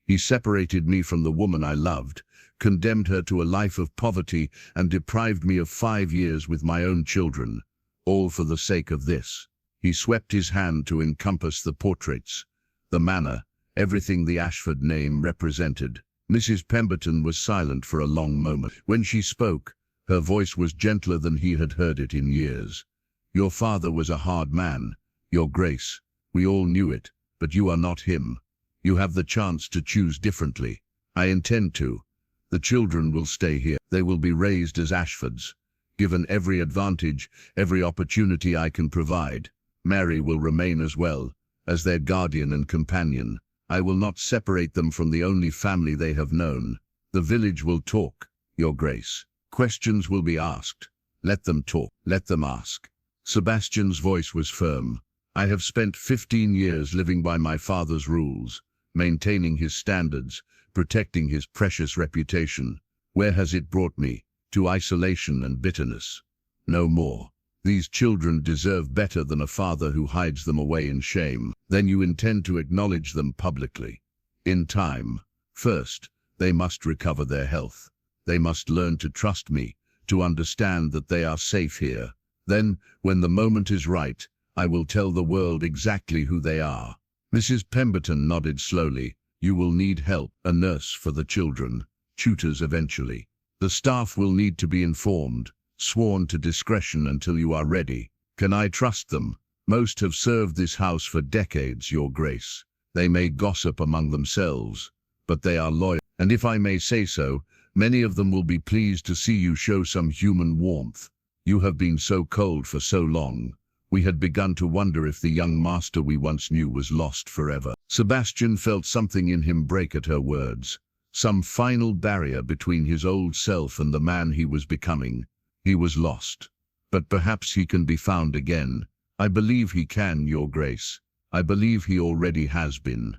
He separated me from the woman I loved, condemned her to a life of poverty, and deprived me of 5 years with my own children, all for the sake of this. He swept his hand to encompass the portraits, the manor, everything the Ashford name represented. Mrs. Pemberton was silent for a long moment. When she spoke, her voice was gentler than he had heard it in years. Your father was a hard man, Your Grace. We all knew it, but you are not him. You have the chance to choose differently. I intend to. The children will stay here. They will be raised as Ashfords, given every advantage, every opportunity I can provide. Mary will remain as well, as their guardian and companion. I will not separate them from the only family they have known. The village will talk, Your Grace. Questions will be asked. Let them talk. Let them ask. Sebastian's voice was firm. I have spent 15 years living by my father's rules, maintaining his standards, protecting his precious reputation. Where has it brought me? To isolation and bitterness. No more. These children deserve better than a father who hides them away in shame. Then you intend to acknowledge them publicly. In time. First, they must recover their health. They must learn to trust me, to understand that they are safe here. Then, when the moment is right, I will tell the world exactly who they are. Mrs. Pemberton nodded slowly. You will need help, a nurse for the children, tutors eventually. The staff will need to be informed, sworn to discretion until you are ready. Can I trust them? Most have served this house for decades, Your Grace. They may gossip among themselves, but they are loyal. And if I may say so, many of them will be pleased to see you show some human warmth. You have been so cold for so long. We had begun to wonder if the young master we once knew was lost forever. Sebastian felt something in him break at her words, some final barrier between his old self and the man he was becoming. He was lost, but perhaps he can be found again. I believe he can, Your Grace. I believe he already has been.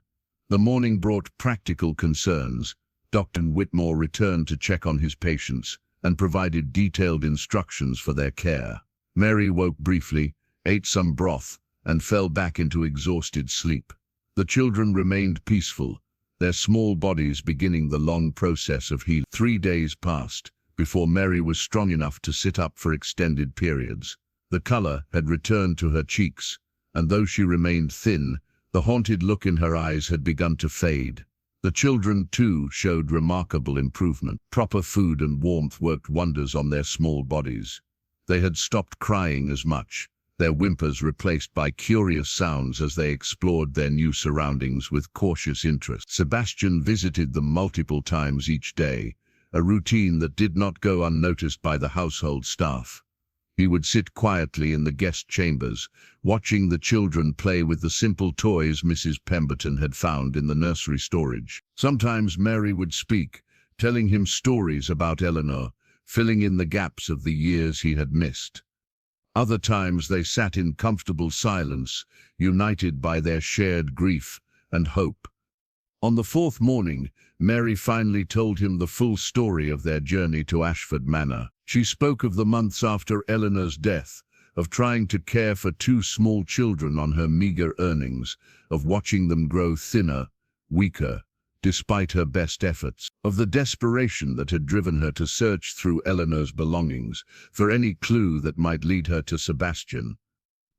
The morning brought practical concerns. Dr. Whitmore returned to check on his patients and provided detailed instructions for their care. Mary woke briefly, ate some broth, and fell back into exhausted sleep. The children remained peaceful, their small bodies beginning the long process of healing. 3 days passed before Mary was strong enough to sit up for extended periods. The color had returned to her cheeks, and though she remained thin, the haunted look in her eyes had begun to fade. The children, too, showed remarkable improvement. Proper food and warmth worked wonders on their small bodies. They had stopped crying as much, their whimpers replaced by curious sounds as they explored their new surroundings with cautious interest. Sebastian visited them multiple times each day, a routine that did not go unnoticed by the household staff. He would sit quietly in the guest chambers, watching the children play with the simple toys Mrs. Pemberton had found in the nursery storage. Sometimes Mary would speak, telling him stories about Eleanor, filling in the gaps of the years he had missed. Other times they sat in comfortable silence, united by their shared grief and hope. On the 4th morning, Mary finally told him the full story of their journey to Ashford Manor. She spoke of the months after Eleanor's death, of trying to care for 2 small children on her meager earnings, of watching them grow thinner, weaker, despite her best efforts, of the desperation that had driven her to search through Eleanor's belongings for any clue that might lead her to Sebastian.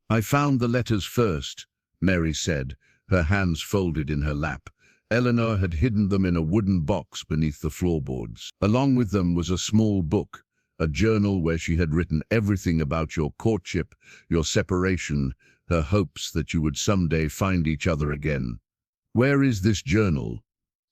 "I found the letters first," Mary said, her hands folded in her lap. Eleanor had hidden them in a wooden box beneath the floorboards. Along with them was a small book, a journal where she had written everything about your courtship, your separation, her hopes that you would someday find each other again. "Where is this journal?"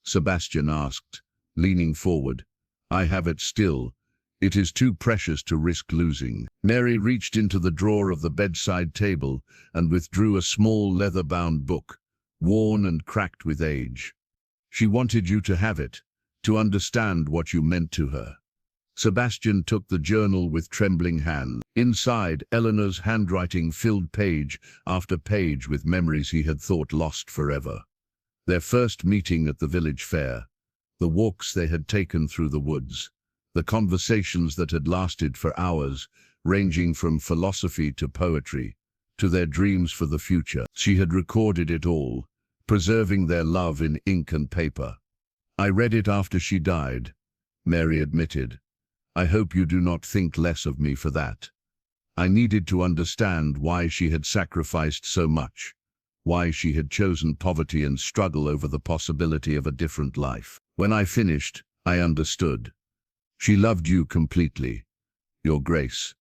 Sebastian asked, leaning forward. "I have it still. It is too precious to risk losing." Mary reached into the drawer of the bedside table and withdrew a small leather-bound book, worn and cracked with age. "She wanted you to have it, to understand what you meant to her." Sebastian took the journal with trembling hands. Inside, Eleanor's handwriting filled page after page with memories he had thought lost forever. Their first meeting at the village fair, the walks they had taken through the woods, the conversations that had lasted for hours, ranging from philosophy to poetry, to their dreams for the future. She had recorded it all, preserving their love in ink and paper. "I read it after she died," Mary admitted. "I hope you do not think less of me for that. I needed to understand why she had sacrificed so much, why she had chosen poverty and struggle over the possibility of a different life. When I finished, I understood. She loved you completely, Your Grace.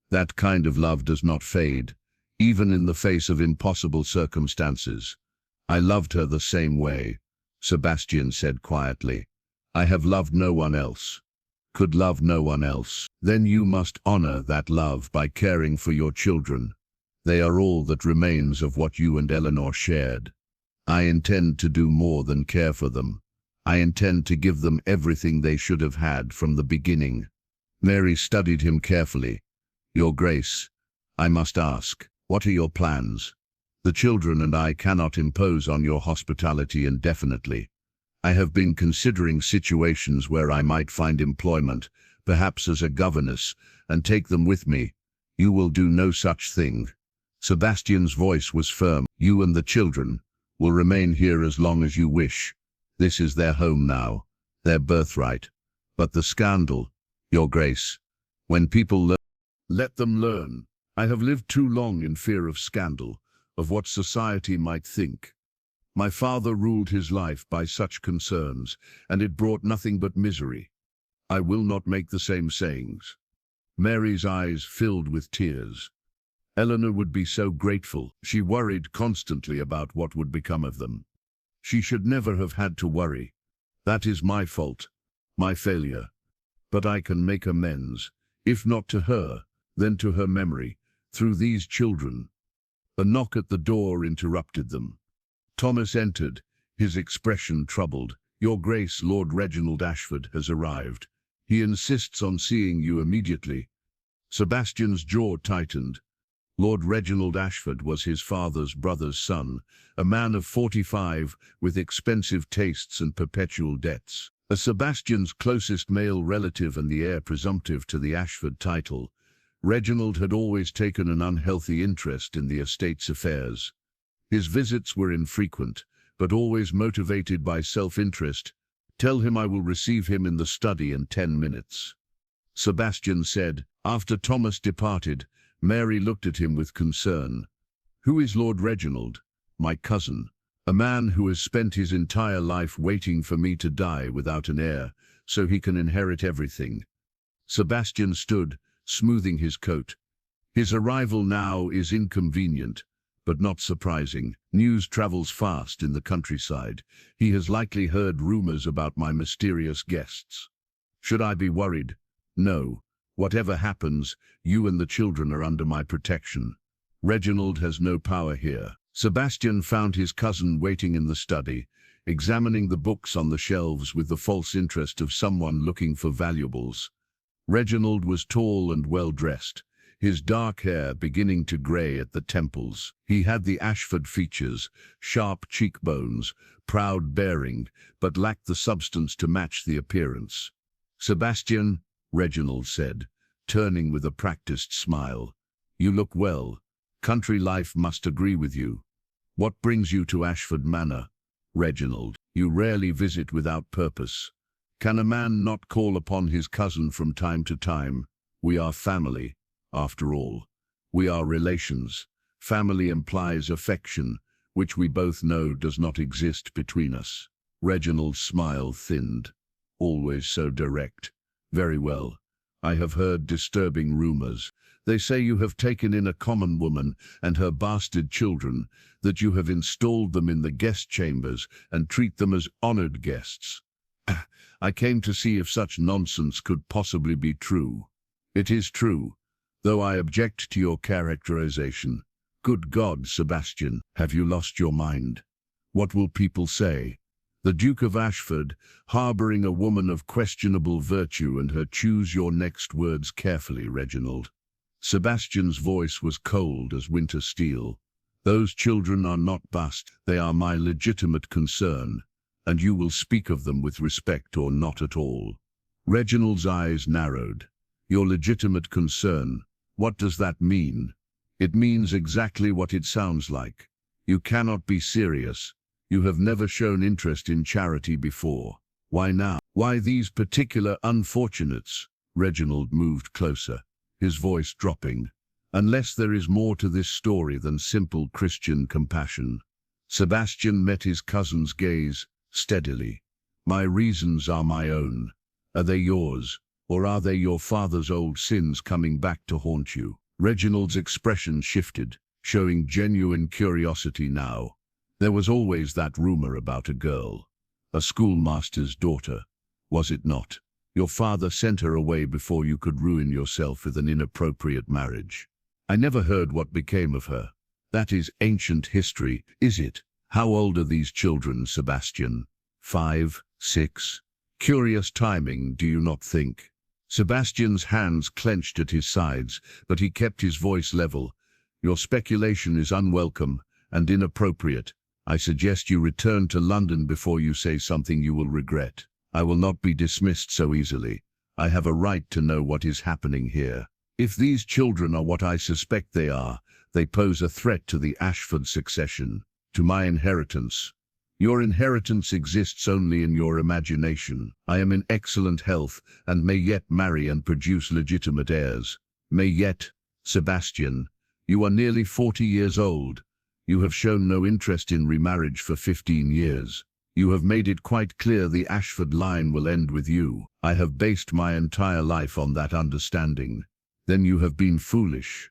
That kind of love does not fade, even in the face of impossible circumstances. I loved her the same way," Sebastian said quietly. "I have loved no one else. Could love no one else. Then you must honor that love by caring for your children. They are all that remains of what you and Eleanor shared. I intend to do more than care for them. I intend to give them everything they should have had from the beginning." Mary studied him carefully. "Your Grace, I must ask, what are your plans? The children and I cannot impose on your hospitality indefinitely. I have been considering situations where I might find employment, perhaps as a governess, and take them with me. You will do no such thing." Sebastian's voice was firm. "You and the children will remain here as long as you wish. This is their home now, their birthright. But the scandal, Your Grace, when people learn..." "Let them learn. I have lived too long in fear of scandal, of what society might think. My father ruled his life by such concerns, and it brought nothing but misery. I will not make the same sayings." Mary's eyes filled with tears. Eleanor would be so grateful. She worried constantly about what would become of them. She should never have had to worry. That is my fault, my failure. But I can make amends, if not to her, then to her memory, through these children. A knock at the door interrupted them. Thomas entered, his expression troubled. "Your Grace, Lord Reginald Ashford has arrived. He insists on seeing you immediately." Sebastian's jaw tightened. Lord Reginald Ashford was his father's brother's son, a man of 45 with expensive tastes and perpetual debts. As Sebastian's closest male relative and the heir presumptive to the Ashford title, Reginald had always taken an unhealthy interest in the estate's affairs. His visits were infrequent, but always motivated by self-interest. "Tell him I will receive him in the study in 10 minutes." Sebastian said. After Thomas departed, Mary looked at him with concern. "Who is Lord Reginald?" "My cousin. A man who has spent his entire life waiting for me to die without an heir, so he can inherit everything." Sebastian stood, smoothing his coat. "His arrival now is inconvenient, but not surprising. News travels fast in the countryside. He has likely heard rumors about my mysterious guests. Should I be worried? No. Whatever happens, you and the children are under my protection. Reginald has no power here." Sebastian found his cousin waiting in the study, examining the books on the shelves with the false interest of someone looking for valuables. Reginald was tall and well-dressed, his dark hair beginning to grey at the temples. He had the Ashford features, sharp cheekbones, proud bearing, but lacked the substance to match the appearance. "Sebastian," Reginald said, turning with a practiced smile, "you look well. Country life must agree with you. What brings you to Ashford Manor?" "Reginald, you rarely visit without purpose. Can a man not call upon his cousin from time to time? We are family, after all. We are relations. Family implies affection, which we both know does not exist between us." Reginald's smile thinned. "Always so direct. Very well. I have heard disturbing rumors. They say you have taken in a common woman and her bastard children, that you have installed them in the guest chambers and treat them as honored guests. I came to see if such nonsense could possibly be true." "It is true, though I object to your characterization." "Good God, Sebastian, have you lost your mind? What will people say? The Duke of Ashford, harboring a woman of questionable virtue and her choose your next words carefully, Reginald." Sebastian's voice was cold as winter steel. "Those children are not bast, they are my legitimate concern, and you will speak of them with respect or not at all." Reginald's eyes narrowed. "Your legitimate concern, what does that mean?" "It means exactly what it sounds like. You cannot be serious. You have never shown interest in charity before. Why now? Why these particular unfortunates?" Reginald moved closer, his voice dropping. "Unless there is more to this story than simple Christian compassion." Sebastian met his cousin's gaze steadily. "My reasons are my own. Are they yours, or are they your father's old sins coming back to haunt you?" Reginald's expression shifted, showing genuine curiosity now. "There was always that rumor about a girl, a schoolmaster's daughter, was it not? Your father sent her away before you could ruin yourself with an inappropriate marriage. I never heard what became of her. That is ancient history, is it? How old are these children, Sebastian? 5, 6? Curious timing, do you not think?" Sebastian's hands clenched at his sides, but he kept his voice level. "Your speculation is unwelcome and inappropriate. I suggest you return to London before you say something you will regret. I will not be dismissed so easily. I have a right to know what is happening here. If these children are what I suspect they are, they pose a threat to the Ashford succession, to my inheritance. Your inheritance exists only in your imagination. I am in excellent health and may yet marry and produce legitimate heirs. May yet, Sebastian. You are nearly 40 years old. You have shown no interest in remarriage for 15 years. You have made it quite clear the Ashford line will end with you. I have based my entire life on that understanding. Then you have been foolish.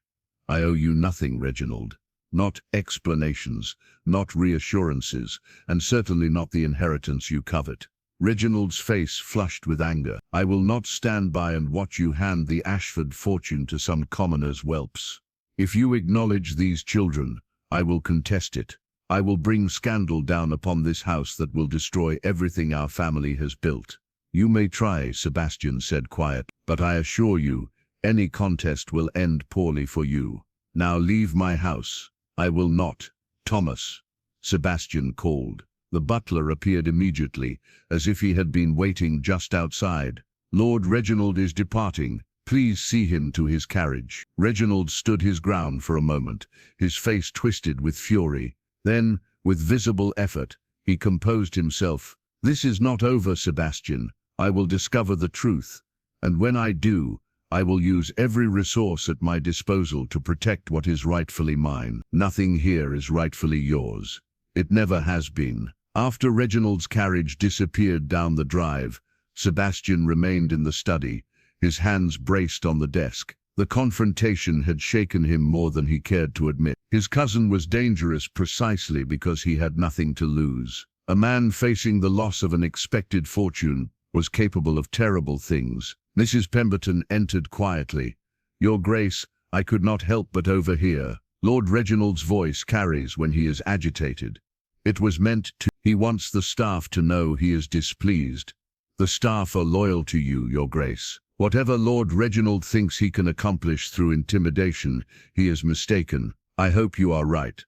I owe you nothing, Reginald. Not explanations, not reassurances, and certainly not the inheritance you covet." Reginald's face flushed with anger. "I will not stand by and watch you hand the Ashford fortune to some commoner's whelps. If you acknowledge these children, I will contest it. I will bring scandal down upon this house that will destroy everything our family has built." "You may try," Sebastian said quiet, "but I assure you, any contest will end poorly for you. Now leave my house. I will not. Thomas, Sebastian called. The butler appeared immediately, as if he had been waiting just outside. Lord Reginald is departing. Please see him to his carriage. Reginald stood his ground for a moment, his face twisted with fury. Then, with visible effort, he composed himself. This is not over, Sebastian. I will discover the truth. And when I do, I will use every resource at my disposal to protect what is rightfully mine. Nothing here is rightfully yours. It never has been. After Reginald's carriage disappeared down the drive, Sebastian remained in the study, his hands braced on the desk. The confrontation had shaken him more than he cared to admit. His cousin was dangerous precisely because he had nothing to lose. A man facing the loss of an expected fortune was capable of terrible things. Mrs. Pemberton entered quietly. Your Grace, I could not help but overhear. Lord Reginald's voice carries when he is agitated. It was meant to. He wants the staff to know he is displeased. The staff are loyal to you, Your Grace. Whatever Lord Reginald thinks he can accomplish through intimidation, he is mistaken. I hope you are right.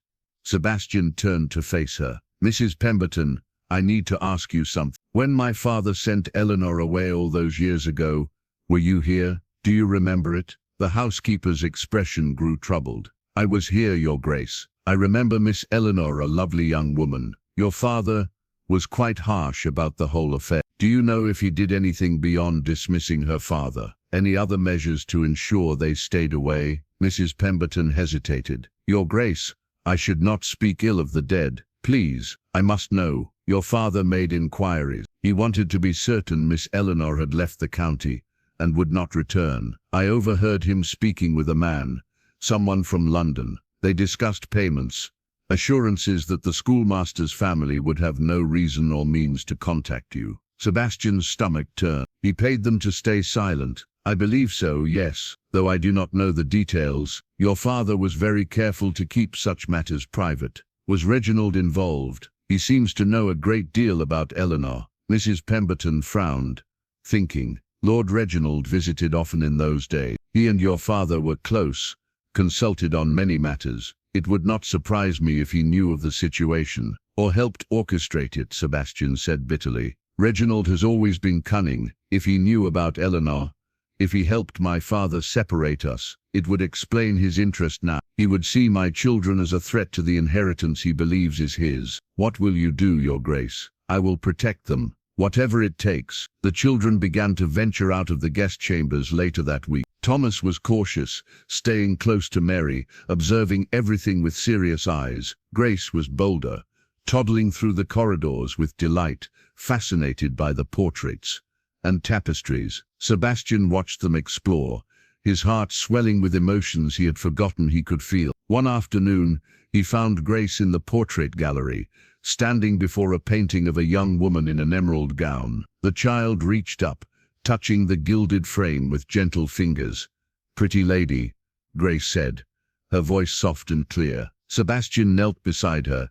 Sebastian turned to face her. Mrs. Pemberton, I need to ask you something. When my father sent Eleanor away all those years ago, were you here? Do you remember it? The housekeeper's expression grew troubled. I was here, Your Grace. I remember Miss Eleanor, a lovely young woman. Your father was quite harsh about the whole affair. Do you know if he did anything beyond dismissing her father? Any other measures to ensure they stayed away? Mrs. Pemberton hesitated. Your Grace, I should not speak ill of the dead. Please, I must know. Your father made inquiries. He wanted to be certain Miss Eleanor had left the county and would not return. I overheard him speaking with a man, someone from London. They discussed payments, assurances that the schoolmaster's family would have no reason or means to contact you. Sebastian's stomach turned. He paid them to stay silent. I believe so, yes, though I do not know the details. Your father was very careful to keep such matters private. Was Reginald involved? He seems to know a great deal about Eleanor. Mrs. Pemberton frowned, thinking. Lord Reginald visited often in those days. He and your father were close, consulted on many matters. It would not surprise me if he knew of the situation, or helped orchestrate it, Sebastian said bitterly. Reginald has always been cunning. If he knew about Eleanor, if he helped my father separate us, it would explain his interest now. He would see my children as a threat to the inheritance he believes is his. What will you do, Your Grace? I will protect them, whatever it takes. The children began to venture out of the guest chambers later that week. Thomas was cautious, staying close to Mary, observing everything with serious eyes. Grace was bolder, toddling through the corridors with delight, fascinated by the portraits and tapestries. Sebastian watched them explore, his heart swelling with emotions he had forgotten he could feel. One afternoon, he found Grace in the portrait gallery, standing before a painting of a young woman in an emerald gown. The child reached up, touching the gilded frame with gentle fingers. Pretty lady, Grace said, her voice soft and clear. Sebastian knelt beside her.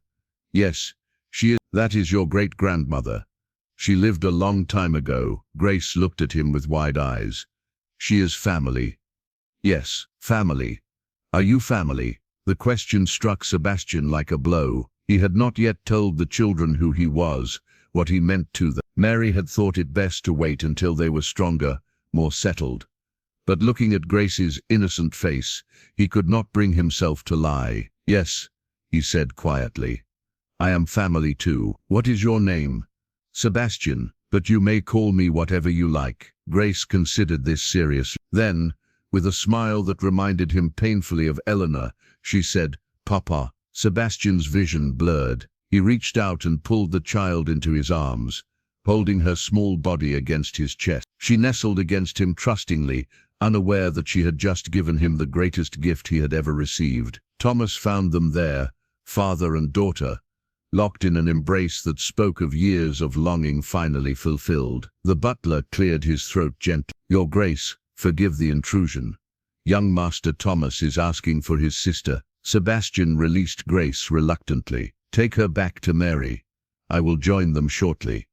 Yes, she is. That is your great-grandmother. She lived a long time ago. Grace looked at him with wide eyes. She is family. Yes, family. Are you family? The question struck Sebastian like a blow. He had not yet told the children who he was, what he meant to them. Mary had thought it best to wait until they were stronger, more settled. But looking at Grace's innocent face, he could not bring himself to lie. Yes, he said quietly. I am family too. What is your name? Sebastian, but you may call me whatever you like. Grace considered this seriously. Then, with a smile that reminded him painfully of Eleanor, she said, Papa. Sebastian's vision blurred. He reached out and pulled the child into his arms, holding her small body against his chest. She nestled against him trustingly, unaware that she had just given him the greatest gift he had ever received. Thomas found them there, father and daughter, locked in an embrace that spoke of years of longing finally fulfilled. The butler cleared his throat gently. Your Grace, forgive the intrusion. Young Master Thomas is asking for his sister. Sebastian released Grace reluctantly. Take her back to Mary. I will join them shortly.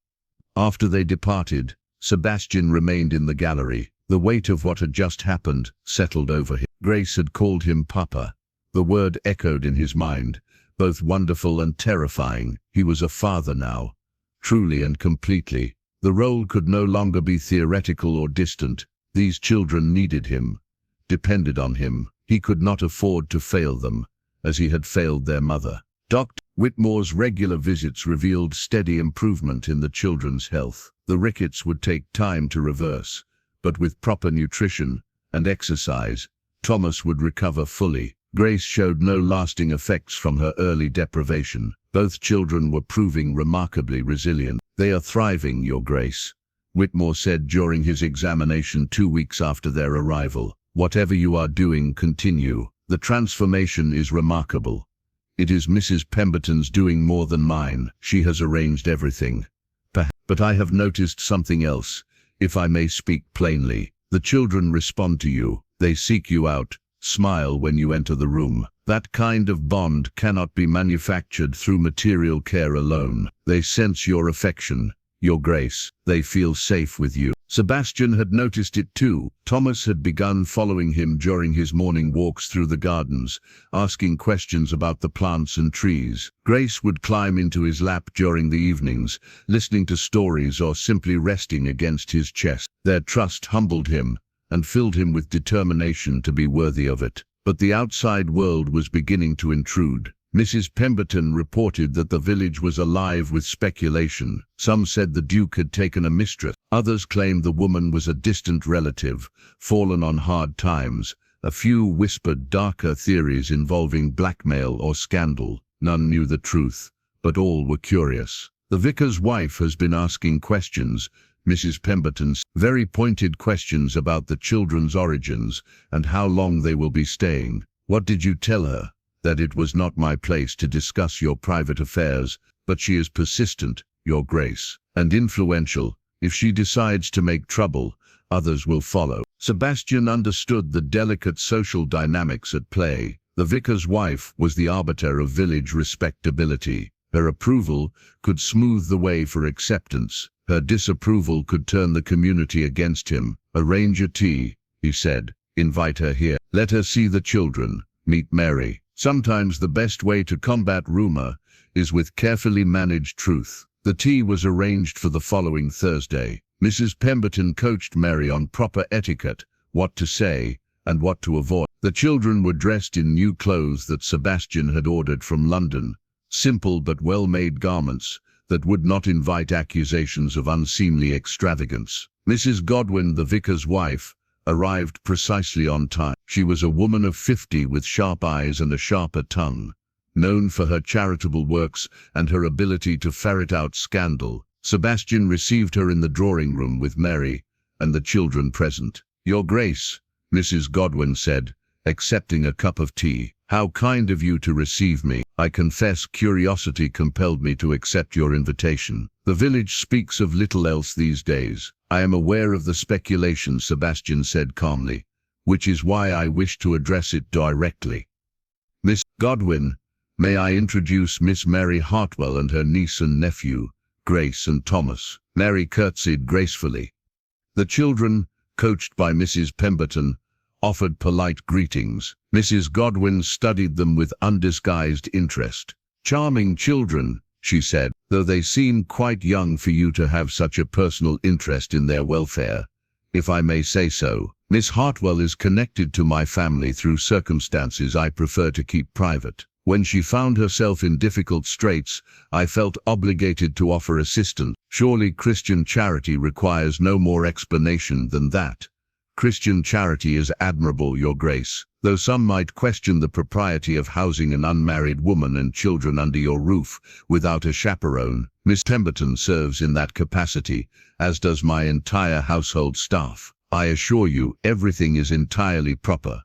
After they departed, Sebastian remained in the gallery. The weight of what had just happened settled over him. Grace had called him Papa. The word echoed in his mind, both wonderful and terrifying. He was a father now, truly and completely. The role could no longer be theoretical or distant. These children needed him, depended on him. He could not afford to fail them, as he had failed their mother. Dr. Whitmore's regular visits revealed steady improvement in the children's health. The rickets would take time to reverse, but with proper nutrition and exercise, Thomas would recover fully. Grace showed no lasting effects from her early deprivation. Both children were proving remarkably resilient. "They are thriving, Your Grace," Whitmore said during his examination 2 weeks after their arrival. "Whatever you are doing, continue. The transformation is remarkable. It is Mrs. Pemberton's doing more than mine. She has arranged everything. But I have noticed something else, if I may speak plainly. The children respond to you. They seek you out, smile when you enter the room. That kind of bond cannot be manufactured through material care alone. They sense your affection, Your Grace. They feel safe with you." Sebastian had noticed it too. Thomas had begun following him during his morning walks through the gardens, asking questions about the plants and trees. Grace would climb into his lap during the evenings, listening to stories or simply resting against his chest. Their trust humbled him and filled him with determination to be worthy of it. But the outside world was beginning to intrude. Mrs. Pemberton reported that the village was alive with speculation. Some said the Duke had taken a mistress. Others claimed the woman was a distant relative, fallen on hard times. A few whispered darker theories involving blackmail or scandal. None knew the truth, but all were curious. "The vicar's wife has been asking questions," Mrs. Pemberton's very pointed questions about the children's origins and how long they will be staying. "What did you tell her?" "That it was not my place to discuss your private affairs, but she is persistent, Your Grace, and influential. If she decides to make trouble, others will follow." Sebastian understood the delicate social dynamics at play. The vicar's wife was the arbiter of village respectability. Her approval could smooth the way for acceptance. Her disapproval could turn the community against him. "Arrange a tea," he said. "Invite her here. Let her see the children. Meet Mary." Sometimes the best way to combat rumor is with carefully managed truth. The tea was arranged for the following Thursday. Mrs. Pemberton coached Mary on proper etiquette, what to say and what to avoid. The children were dressed in new clothes that Sebastian had ordered from London, simple but well-made garments that would not invite accusations of unseemly extravagance. Mrs. Godwin, the vicar's wife, arrived precisely on time. She was a woman of 50 with sharp eyes and a sharper tongue, known for her charitable works and her ability to ferret out scandal. Sebastian received her in the drawing room with Mary and the children present. "Your Grace," Mrs. Godwin said, accepting a cup of tea. "How kind of you to receive me. I confess curiosity compelled me to accept your invitation. The village speaks of little else these days." "I am aware of the speculation," Sebastian said calmly, "which is why I wish to address it directly. Miss Godwin, may I introduce Miss Mary Hartwell and her niece and nephew, Grace and Thomas." Mary curtsied gracefully. The children, coached by Mrs. Pemberton, offered polite greetings. Mrs. Godwin studied them with undisguised interest. "Charming children," she said, "though they seem quite young for you to have such a personal interest in their welfare, if I may say so. Miss Hartwell is connected to my family through circumstances I prefer to keep private. When she found herself in difficult straits, I felt obligated to offer assistance. Surely Christian charity requires no more explanation than that." "Christian charity is admirable, Your Grace, though some might question the propriety of housing an unmarried woman and children under your roof without a chaperone. Miss Pemberton serves in that capacity, as does my entire household staff. I assure you, everything is entirely proper."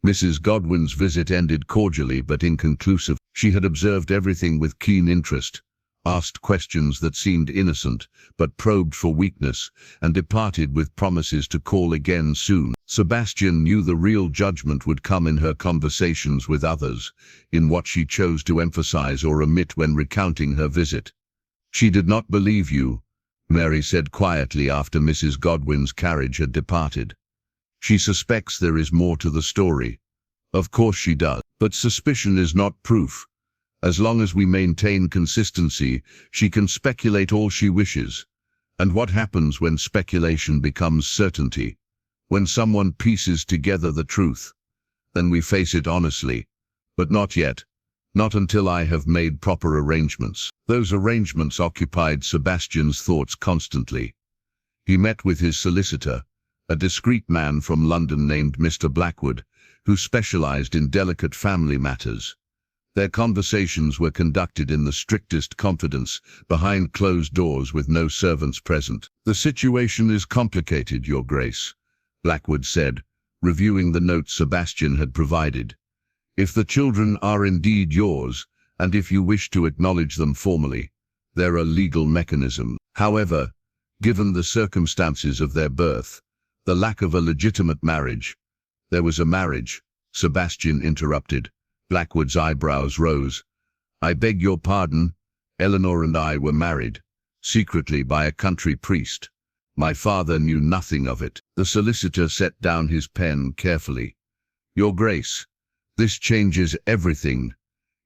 Mrs. Godwin's visit ended cordially but inconclusive. She had observed everything with keen interest, asked questions that seemed innocent, but probed for weakness, and departed with promises to call again soon. Sebastian knew the real judgment would come in her conversations with others, in what she chose to emphasize or omit when recounting her visit. "She did not believe you," Mary said quietly after Mrs. Godwin's carriage had departed. "She suspects there is more to the story." "Of course she does. But suspicion is not proof. As long as we maintain consistency, she can speculate all she wishes. And what happens when speculation becomes certainty? When someone pieces together the truth? Then we face it honestly. But not yet. Not until I have made proper arrangements. Those arrangements occupied Sebastian's thoughts constantly. He met with his solicitor, a discreet man from London named Mr. Blackwood, who specialized in delicate family matters. Their conversations were conducted in the strictest confidence, behind closed doors with no servants present. "The situation is complicated, Your Grace," Blackwood said, reviewing the notes Sebastian had provided. "If the children are indeed yours, and if you wish to acknowledge them formally, there are legal mechanisms. However, given the circumstances of their birth, the lack of a legitimate marriage—" "There was a marriage," Sebastian interrupted. Blackwood's eyebrows rose. "I beg your pardon. Eleanor and I were married, secretly by a country priest. My father knew nothing of it." The solicitor set down his pen carefully. "Your Grace, this changes everything.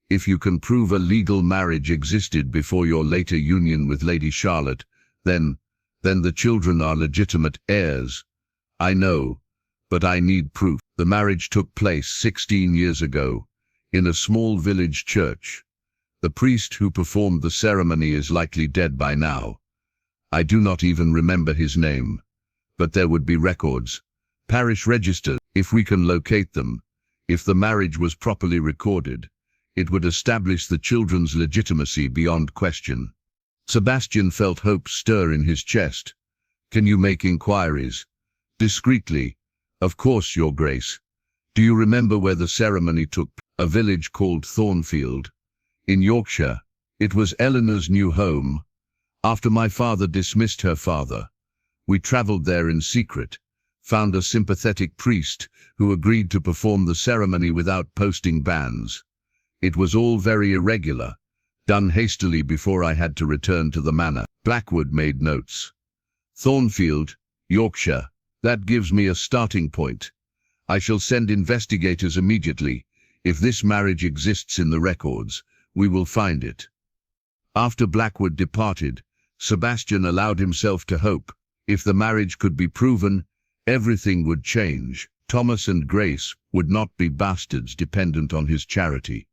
If you can prove a legal marriage existed before your later union with Lady Charlotte, then the children are legitimate heirs. I know, but I need proof. The marriage took place 16 years ago, in a small village church. The priest who performed the ceremony is likely dead by now. I do not even remember his name. But there would be records, parish registers. If we can locate them, if the marriage was properly recorded, it would establish the children's legitimacy beyond question." Sebastian felt hope stir in his chest. "Can you make inquiries?" "Discreetly. Of course, Your Grace. Do you remember where the ceremony took place?" "A village called Thornfield, in Yorkshire. It was Eleanor's new home. After my father dismissed her father, we traveled there in secret, found a sympathetic priest who agreed to perform the ceremony without posting bans. It was all very irregular, done hastily before I had to return to the manor." Blackwood made notes. "Thornfield, Yorkshire. That gives me a starting point. I shall send investigators immediately. If this marriage exists in the records, we will find it." After Blackwood departed, Sebastian allowed himself to hope. If the marriage could be proven, everything would change. Thomas and Grace would not be bastards dependent on his charity.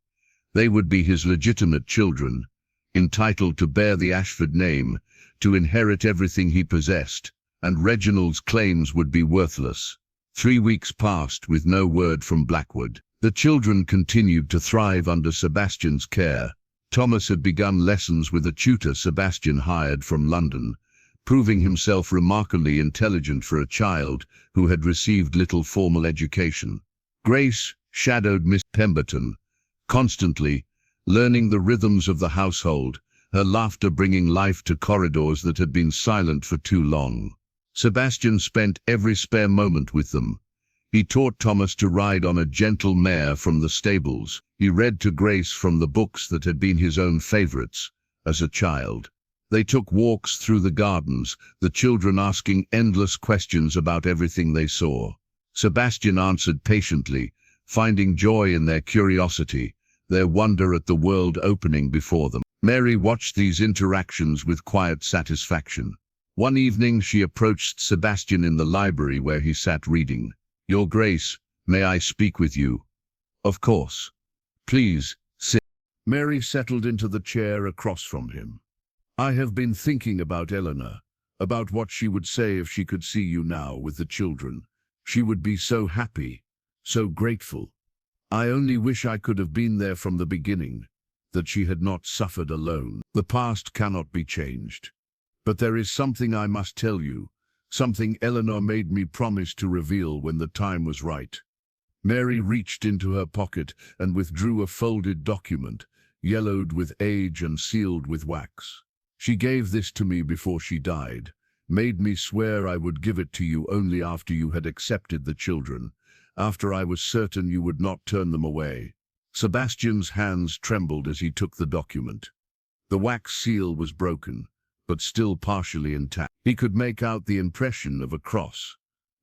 They would be his legitimate children, entitled to bear the Ashford name, to inherit everything he possessed, and Reginald's claims would be worthless. 3 weeks passed with no word from Blackwood. The children continued to thrive under Sebastian's care. Thomas had begun lessons with a tutor Sebastian hired from London, proving himself remarkably intelligent for a child who had received little formal education. Grace shadowed Miss Pemberton, constantly, learning the rhythms of the household, her laughter bringing life to corridors that had been silent for too long. Sebastian spent every spare moment with them. He taught Thomas to ride on a gentle mare from the stables. He read to Grace from the books that had been his own favorites as a child. They took walks through the gardens, the children asking endless questions about everything they saw. Sebastian answered patiently, finding joy in their curiosity, their wonder at the world opening before them. Mary watched these interactions with quiet satisfaction. One evening she approached Sebastian in the library where he sat reading. "Your Grace, may I speak with you?" "Of course. Please, sit." Mary settled into the chair across from him. "I have been thinking about Eleanor, about what she would say if she could see you now with the children. She would be so happy, so grateful. I only wish I could have been there from the beginning, that she had not suffered alone. The past cannot be changed. But there is something I must tell you, something Eleanor made me promise to reveal when the time was right." Mary reached into her pocket and withdrew a folded document, yellowed with age and sealed with wax. "She gave this to me before she died, made me swear I would give it to you only after you had accepted the children, after I was certain you would not turn them away." Sebastian's hands trembled as he took the document. The wax seal was broken, but still partially intact. He could make out the impression of a cross,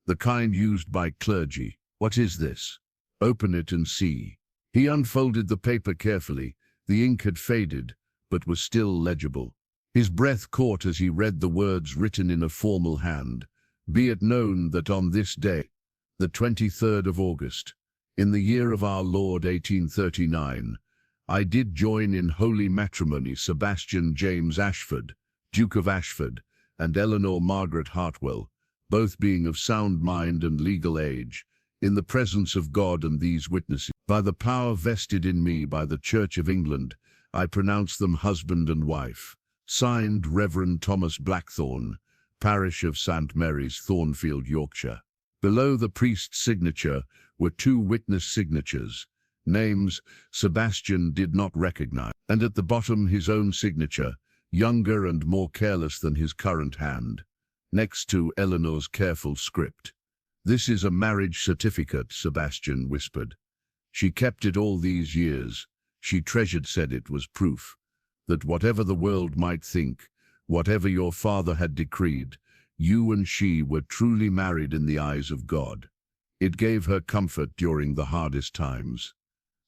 the kind used by clergy. "What is this?" "Open it and see." He unfolded the paper carefully. The ink had faded, but was still legible. His breath caught as he read the words written in a formal hand. Be it known that on this day, the 23rd of August, in the year of our Lord 1839, I did join in holy matrimony Sebastian James Ashford, Duke of Ashford, and Eleanor Margaret Hartwell, both being of sound mind and legal age, in the presence of God and these witnesses. By the power vested in me by the Church of England, I pronounce them husband and wife. Signed, Reverend Thomas Blackthorne, Parish of St. Mary's, Thornfield, Yorkshire. Below the priest's signature were two witness signatures. Names Sebastian did not recognize, and at the bottom his own signature, younger and more careless than his current hand, next to Eleanor's careful script. This is a marriage certificate, Sebastian whispered. She kept it all these years. She treasured, said it was proof that whatever the world might think, whatever your father had decreed, you and she were truly married in the eyes of God. It gave her comfort during the hardest times.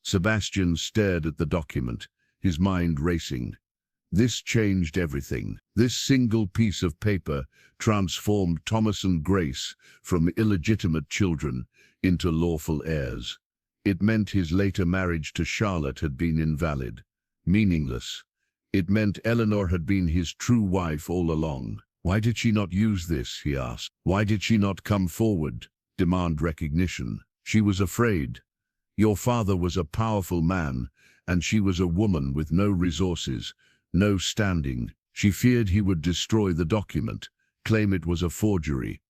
Sebastian stared at the document, his mind racing. This changed everything. This single piece of paper transformed Thomas and Grace from illegitimate children into lawful heirs. It meant his later marriage to Charlotte had been invalid, meaningless. It meant Eleanor had been his true wife all along. Why did she not use this, he asked. Why did she not come forward, demand recognition? She was afraid. Your father was a powerful man, and she was a woman with no resources, no standing. She feared he would destroy the document, claim it was a forgery,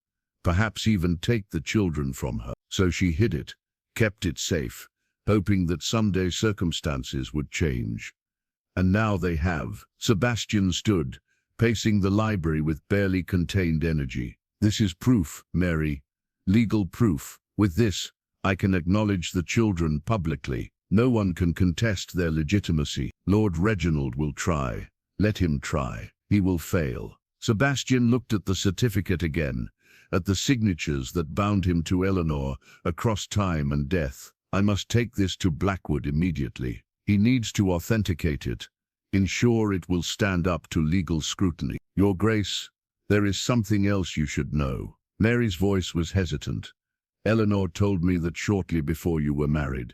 perhaps even take the children from her. So she hid it, kept it safe, hoping that someday circumstances would change. And now they have. Sebastian stood, pacing the library with barely contained energy. This is proof, Mary. Legal proof. With this, I can acknowledge the children publicly. No one can contest their legitimacy. Lord Reginald will try. Let him try. He will fail. Sebastian looked at the certificate again, at the signatures that bound him to Eleanor across time and death. I must take this to Blackwood immediately. He needs to authenticate it, ensure it will stand up to legal scrutiny. Your Grace, there is something else you should know. Mary's voice was hesitant. Eleanor told me that shortly before you were married,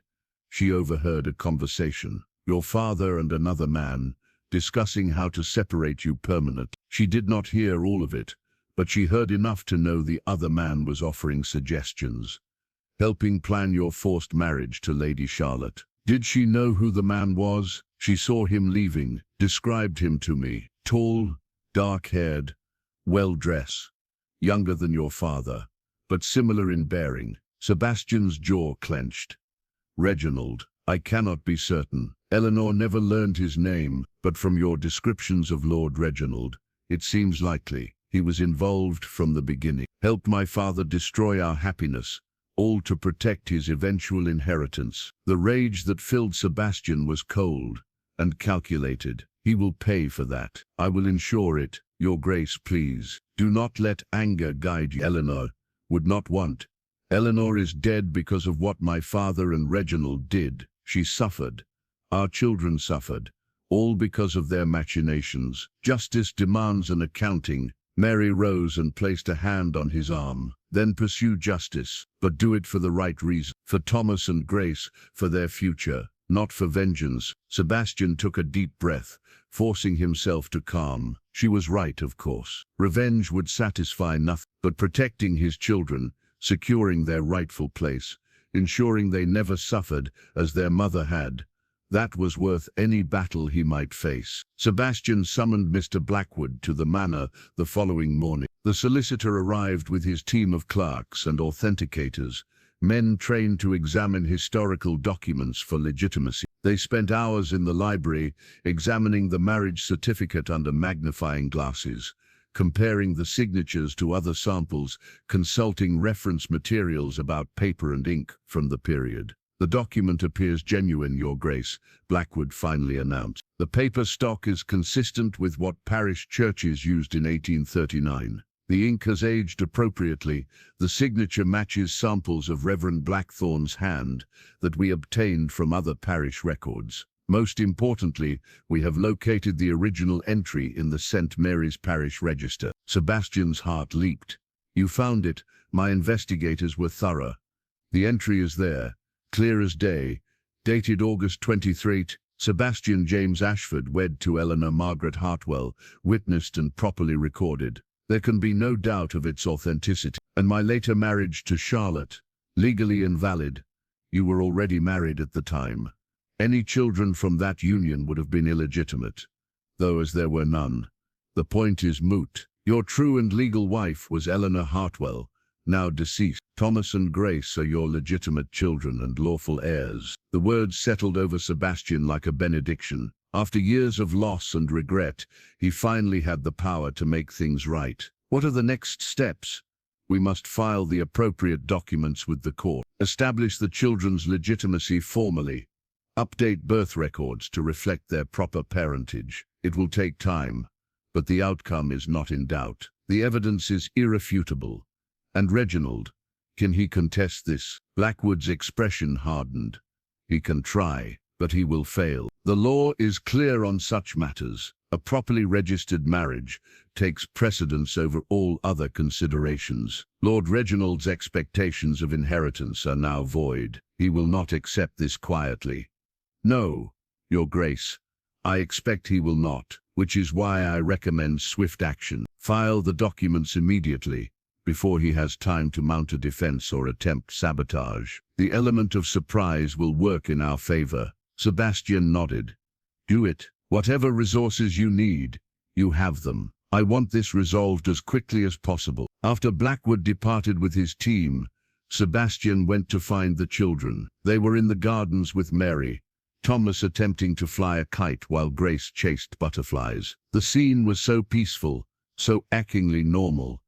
she overheard a conversation, your father and another man, discussing how to separate you permanently. She did not hear all of it, but she heard enough to know the other man was offering suggestions, helping plan your forced marriage to Lady Charlotte. Did she know who the man was? She saw him leaving, described him to me. Tall, dark-haired, well-dressed, younger than your father, but similar in bearing. Sebastian's jaw clenched. Reginald, I cannot be certain. Eleanor never learned his name, but from your descriptions of Lord Reginald, it seems likely he was involved from the beginning. Helped my father destroy our happiness, all to protect his eventual inheritance. The rage that filled Sebastian was cold and calculated. He will pay for that. I will ensure it. Your Grace, please. Do not let anger guide you. Eleanor would not want. Eleanor is dead because of what my father and Reginald did. She suffered. Our children suffered. All because of their machinations. Justice demands an accounting. Mary rose and placed a hand on his arm. Then pursue justice, but do it for the right reason. For Thomas and Grace, for their future, not for vengeance. Sebastian took a deep breath, forcing himself to calm. She was right, of course. Revenge would satisfy nothing, but protecting his children, securing their rightful place, ensuring they never suffered as their mother had, that was worth any battle he might face. Sebastian summoned Mr. Blackwood to the Manor the following morning. The solicitor arrived with his team of clerks and authenticators, men trained to examine historical documents for legitimacy. They spent hours in the library, examining the marriage certificate under magnifying glasses, comparing the signatures to other samples, consulting reference materials about paper and ink from the period. The document appears genuine, Your Grace, Blackwood finally announced. The paper stock is consistent with what parish churches used in 1839. The ink has aged appropriately. The signature matches samples of Reverend Blackthorn's hand that we obtained from other parish records. Most importantly, we have located the original entry in the St. Mary's Parish Register. Sebastian's heart leaped. You found it. My investigators were thorough. The entry is there, clear as day, dated August 23. Sebastian James Ashford, wed to Eleanor Margaret Hartwell, witnessed and properly recorded. There can be no doubt of its authenticity. And my later marriage to Charlotte, legally invalid. You were already married at the time. Any children from that union would have been illegitimate, though as there were none. The point is moot. Your true and legal wife was Eleanor Hartwell, now deceased. Thomas and Grace are your legitimate children and lawful heirs. The words settled over Sebastian like a benediction. After years of loss and regret, he finally had the power to make things right. What are the next steps? We must file the appropriate documents with the court, establish the children's legitimacy formally, update birth records to reflect their proper parentage. It will take time, but the outcome is not in doubt. The evidence is irrefutable. And Reginald, can he contest this? Blackwood's expression hardened. He can try, but he will fail. The law is clear on such matters. A properly registered marriage takes precedence over all other considerations. Lord Reginald's expectations of inheritance are now void. He will not accept this quietly. No, Your Grace, I expect he will not, which is why I recommend swift action. File the documents immediately, before he has time to mount a defense or attempt sabotage. The element of surprise will work in our favor. Sebastian nodded. Do it. Whatever resources you need, you have them. I want this resolved as quickly as possible. After Blackwood departed with his team, Sebastian went to find the children. They were in the gardens with Mary, Thomas attempting to fly a kite while Grace chased butterflies. The scene was so peaceful, so achingly normal,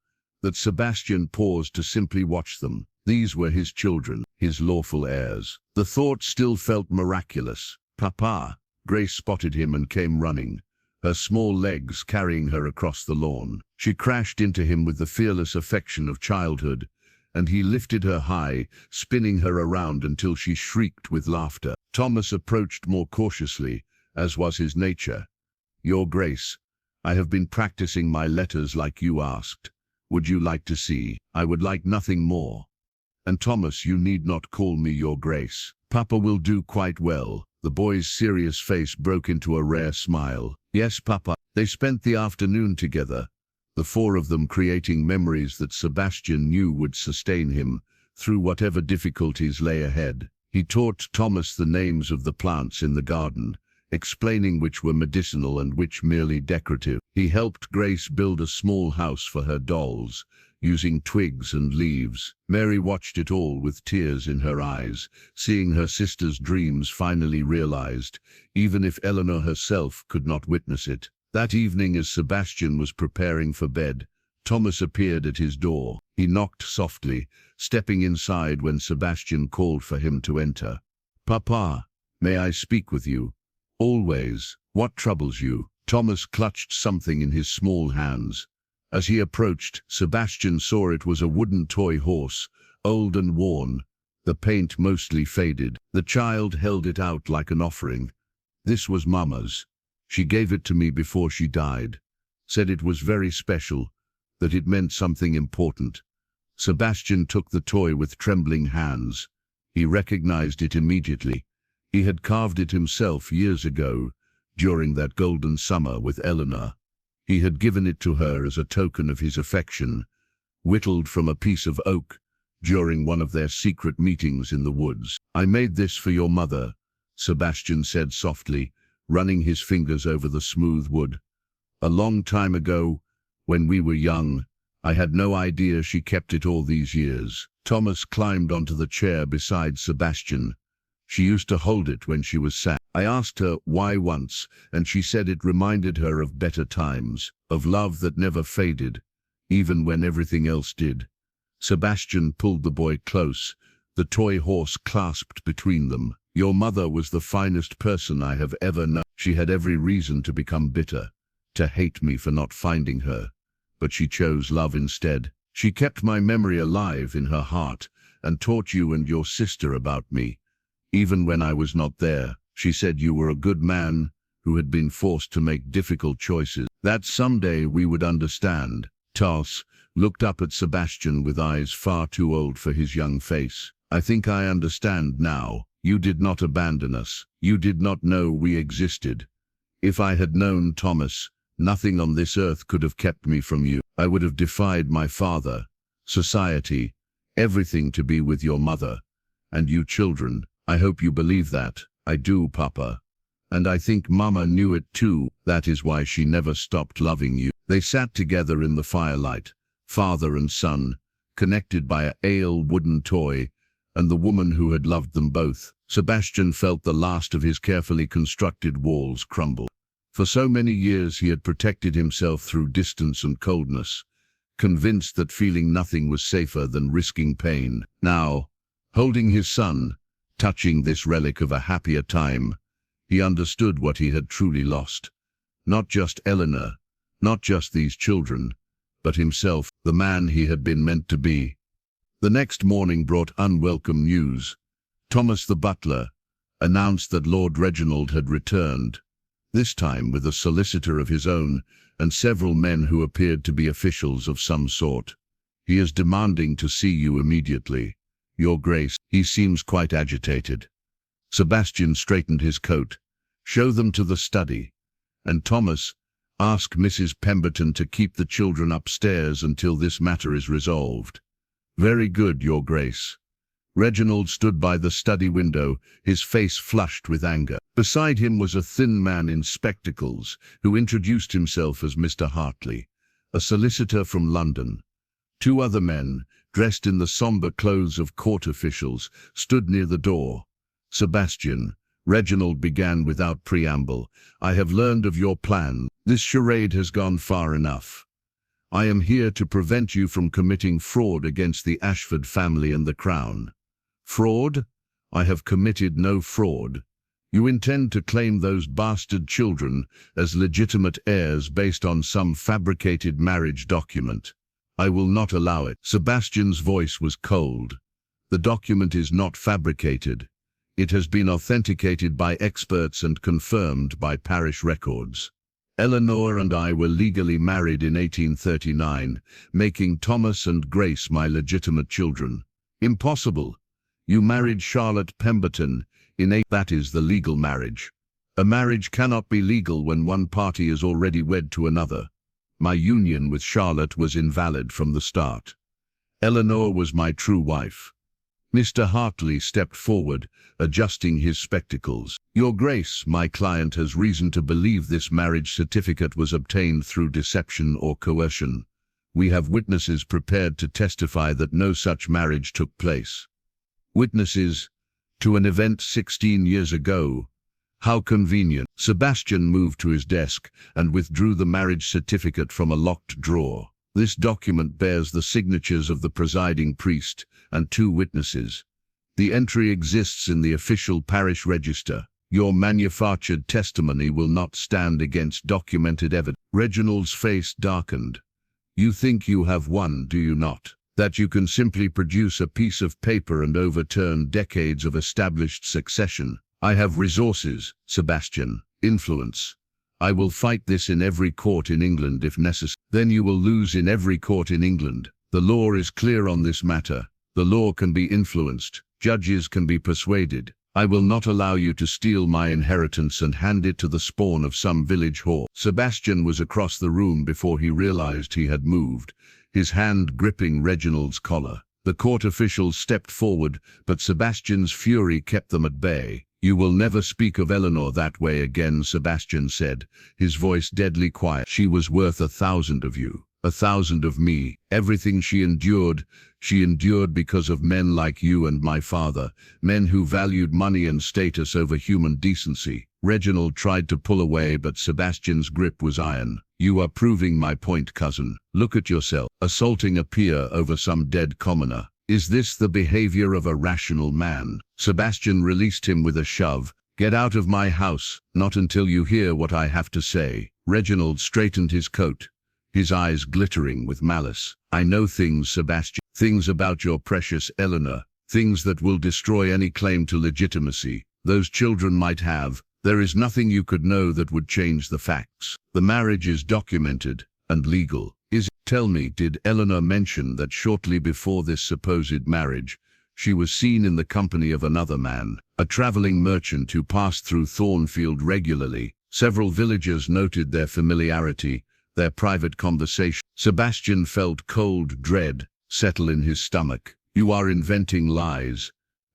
that Sebastian paused to simply watch them. These were his children, his lawful heirs. The thought still felt miraculous. Papa! Grace spotted him and came running, her small legs carrying her across the lawn. She crashed into him with the fearless affection of childhood, and he lifted her high, spinning her around until she shrieked with laughter. Thomas approached more cautiously, as was his nature. Your Grace, I have been practicing my letters like you asked. Would you like to see? I would like nothing more. And Thomas, you need not call me Your Grace. Papa will do quite well. The boy's serious face broke into a rare smile. Yes, Papa. They spent the afternoon together, the four of them creating memories that Sebastian knew would sustain him through whatever difficulties lay ahead. He taught Thomas the names of the plants in the garden, explaining which were medicinal and which merely decorative. He helped Grace build a small house for her dolls, using twigs and leaves. Mary watched it all with tears in her eyes, seeing her sister's dreams finally realized, even if Eleanor herself could not witness it. That evening, as Sebastian was preparing for bed, Thomas appeared at his door. He knocked softly, stepping inside when Sebastian called for him to enter. Papa, may I speak with you? Always. What troubles you? Thomas clutched something in his small hands. As he approached, Sebastian saw it was a wooden toy horse, old and worn, the paint mostly faded. The child held it out like an offering. This was Mama's. She gave it to me before she died. Said it was very special, that it meant something important. Sebastian took the toy with trembling hands. He recognized it immediately. He had carved it himself years ago, during that golden summer with Eleanor. He had given it to her as a token of his affection, whittled from a piece of oak, during one of their secret meetings in the woods. I made this for your mother, Sebastian said softly, running his fingers over the smooth wood. A long time ago, when we were young, I had no idea she kept it all these years. Thomas climbed onto the chair beside Sebastian. She used to hold it when she was sad. I asked her why once, and she said it reminded her of better times, of love that never faded, even when everything else did. Sebastian pulled the boy close, the toy horse clasped between them. Your mother was the finest person I have ever known. She had every reason to become bitter, to hate me for not finding her. but she chose love instead. She kept my memory alive in her heart and taught you and your sister about me. Even when I was not there, she said you were a good man who had been forced to make difficult choices. That someday we would understand. Tals looked up at Sebastian with eyes far too old for his young face. I think I understand now. You did not abandon us. You did not know we existed. If I had known, Thomas, nothing on this earth could have kept me from you. I would have defied my father, society, everything to be with your mother. And you children, I hope you believe that. I do, Papa. And I think Mama knew it too. That is why she never stopped loving you. They sat together in the firelight, father and son, connected by a ale wooden toy, and the woman who had loved them both. Sebastian felt the last of his carefully constructed walls crumble. For so many years he had protected himself through distance and coldness, convinced that feeling nothing was safer than risking pain. Now, holding his son, touching this relic of a happier time, he understood what he had truly lost. Not just Eleanor, not just these children, but himself, the man he had been meant to be. The next morning brought unwelcome news. Thomas the butler announced that Lord Reginald had returned, this time with a solicitor of his own and several men who appeared to be officials of some sort. He is demanding to see you immediately. Your Grace, he seems quite agitated. Sebastian straightened his coat. Show them to the study. And Thomas, ask Mrs. Pemberton to keep the children upstairs until this matter is resolved. Very good, Your Grace. Reginald stood by the study window, his face flushed with anger. Beside him was a thin man in spectacles, who introduced himself as Mr. Hartley, a solicitor from London. Two other men, dressed in the somber clothes of court officials, stood near the door. Sebastian, Reginald began without preamble, I have learned of your plan. This charade has gone far enough. I am here to prevent you from committing fraud against the Ashford family and the Crown. Fraud? I have committed no fraud. You intend to claim those bastard children as legitimate heirs based on some fabricated marriage document. I will not allow it. Sebastian's voice was cold. The document is not fabricated. It has been authenticated by experts and confirmed by parish records. Eleanor and I were legally married in 1839, making Thomas and Grace my legitimate children. Impossible. You married Charlotte Pemberton that is the legal marriage. A marriage cannot be legal when one party is already wed to another. My union with Charlotte was invalid from the start. Eleanor was my true wife. Mr. Hartley stepped forward, adjusting his spectacles. Your Grace, my client has reason to believe this marriage certificate was obtained through deception or coercion. We have witnesses prepared to testify that no such marriage took place. Witnesses to an event 16 years ago. How convenient. Sebastian moved to his desk and withdrew the marriage certificate from a locked drawer. This document bears the signatures of the presiding priest and two witnesses. The entry exists in the official parish register. Your manufactured testimony will not stand against documented evidence. Reginald's face darkened. You think you have won, do you not? That you can simply produce a piece of paper and overturn decades of established succession. I have resources, Sebastian, influence. I will fight this in every court in England if necessary. Then you will lose in every court in England. The law is clear on this matter. The law can be influenced. Judges can be persuaded. I will not allow you to steal my inheritance and hand it to the spawn of some village whore. Sebastian was across the room before he realized he had moved, his hand gripping Reginald's collar. The court officials stepped forward, but Sebastian's fury kept them at bay. You will never speak of Eleanor that way again, Sebastian said, his voice deadly quiet. She was worth 1,000 of you, 1,000 of me. Everything she endured because of men like you and my father, men who valued money and status over human decency. Reginald tried to pull away, but Sebastian's grip was iron. You are proving my point, cousin. Look at yourself, assaulting a peer over some dead commoner. Is this the behavior of a rational man? Sebastian released him with a shove. Get out of my house, not until you hear what I have to say. Reginald straightened his coat. his eyes glittering with malice. "I know things, Sebastian, things about your precious Eleanor, things that will destroy any claim to legitimacy those children might have. There is nothing you could know that would change the facts. The marriage is documented and legal. Tell me, did Eleanor mention that shortly before this supposed marriage, she was seen in the company of another man, a traveling merchant who passed through Thornfield regularly? Several villagers noted their familiarity, their private conversation." Sebastian felt cold dread settle in his stomach. "You are inventing lies.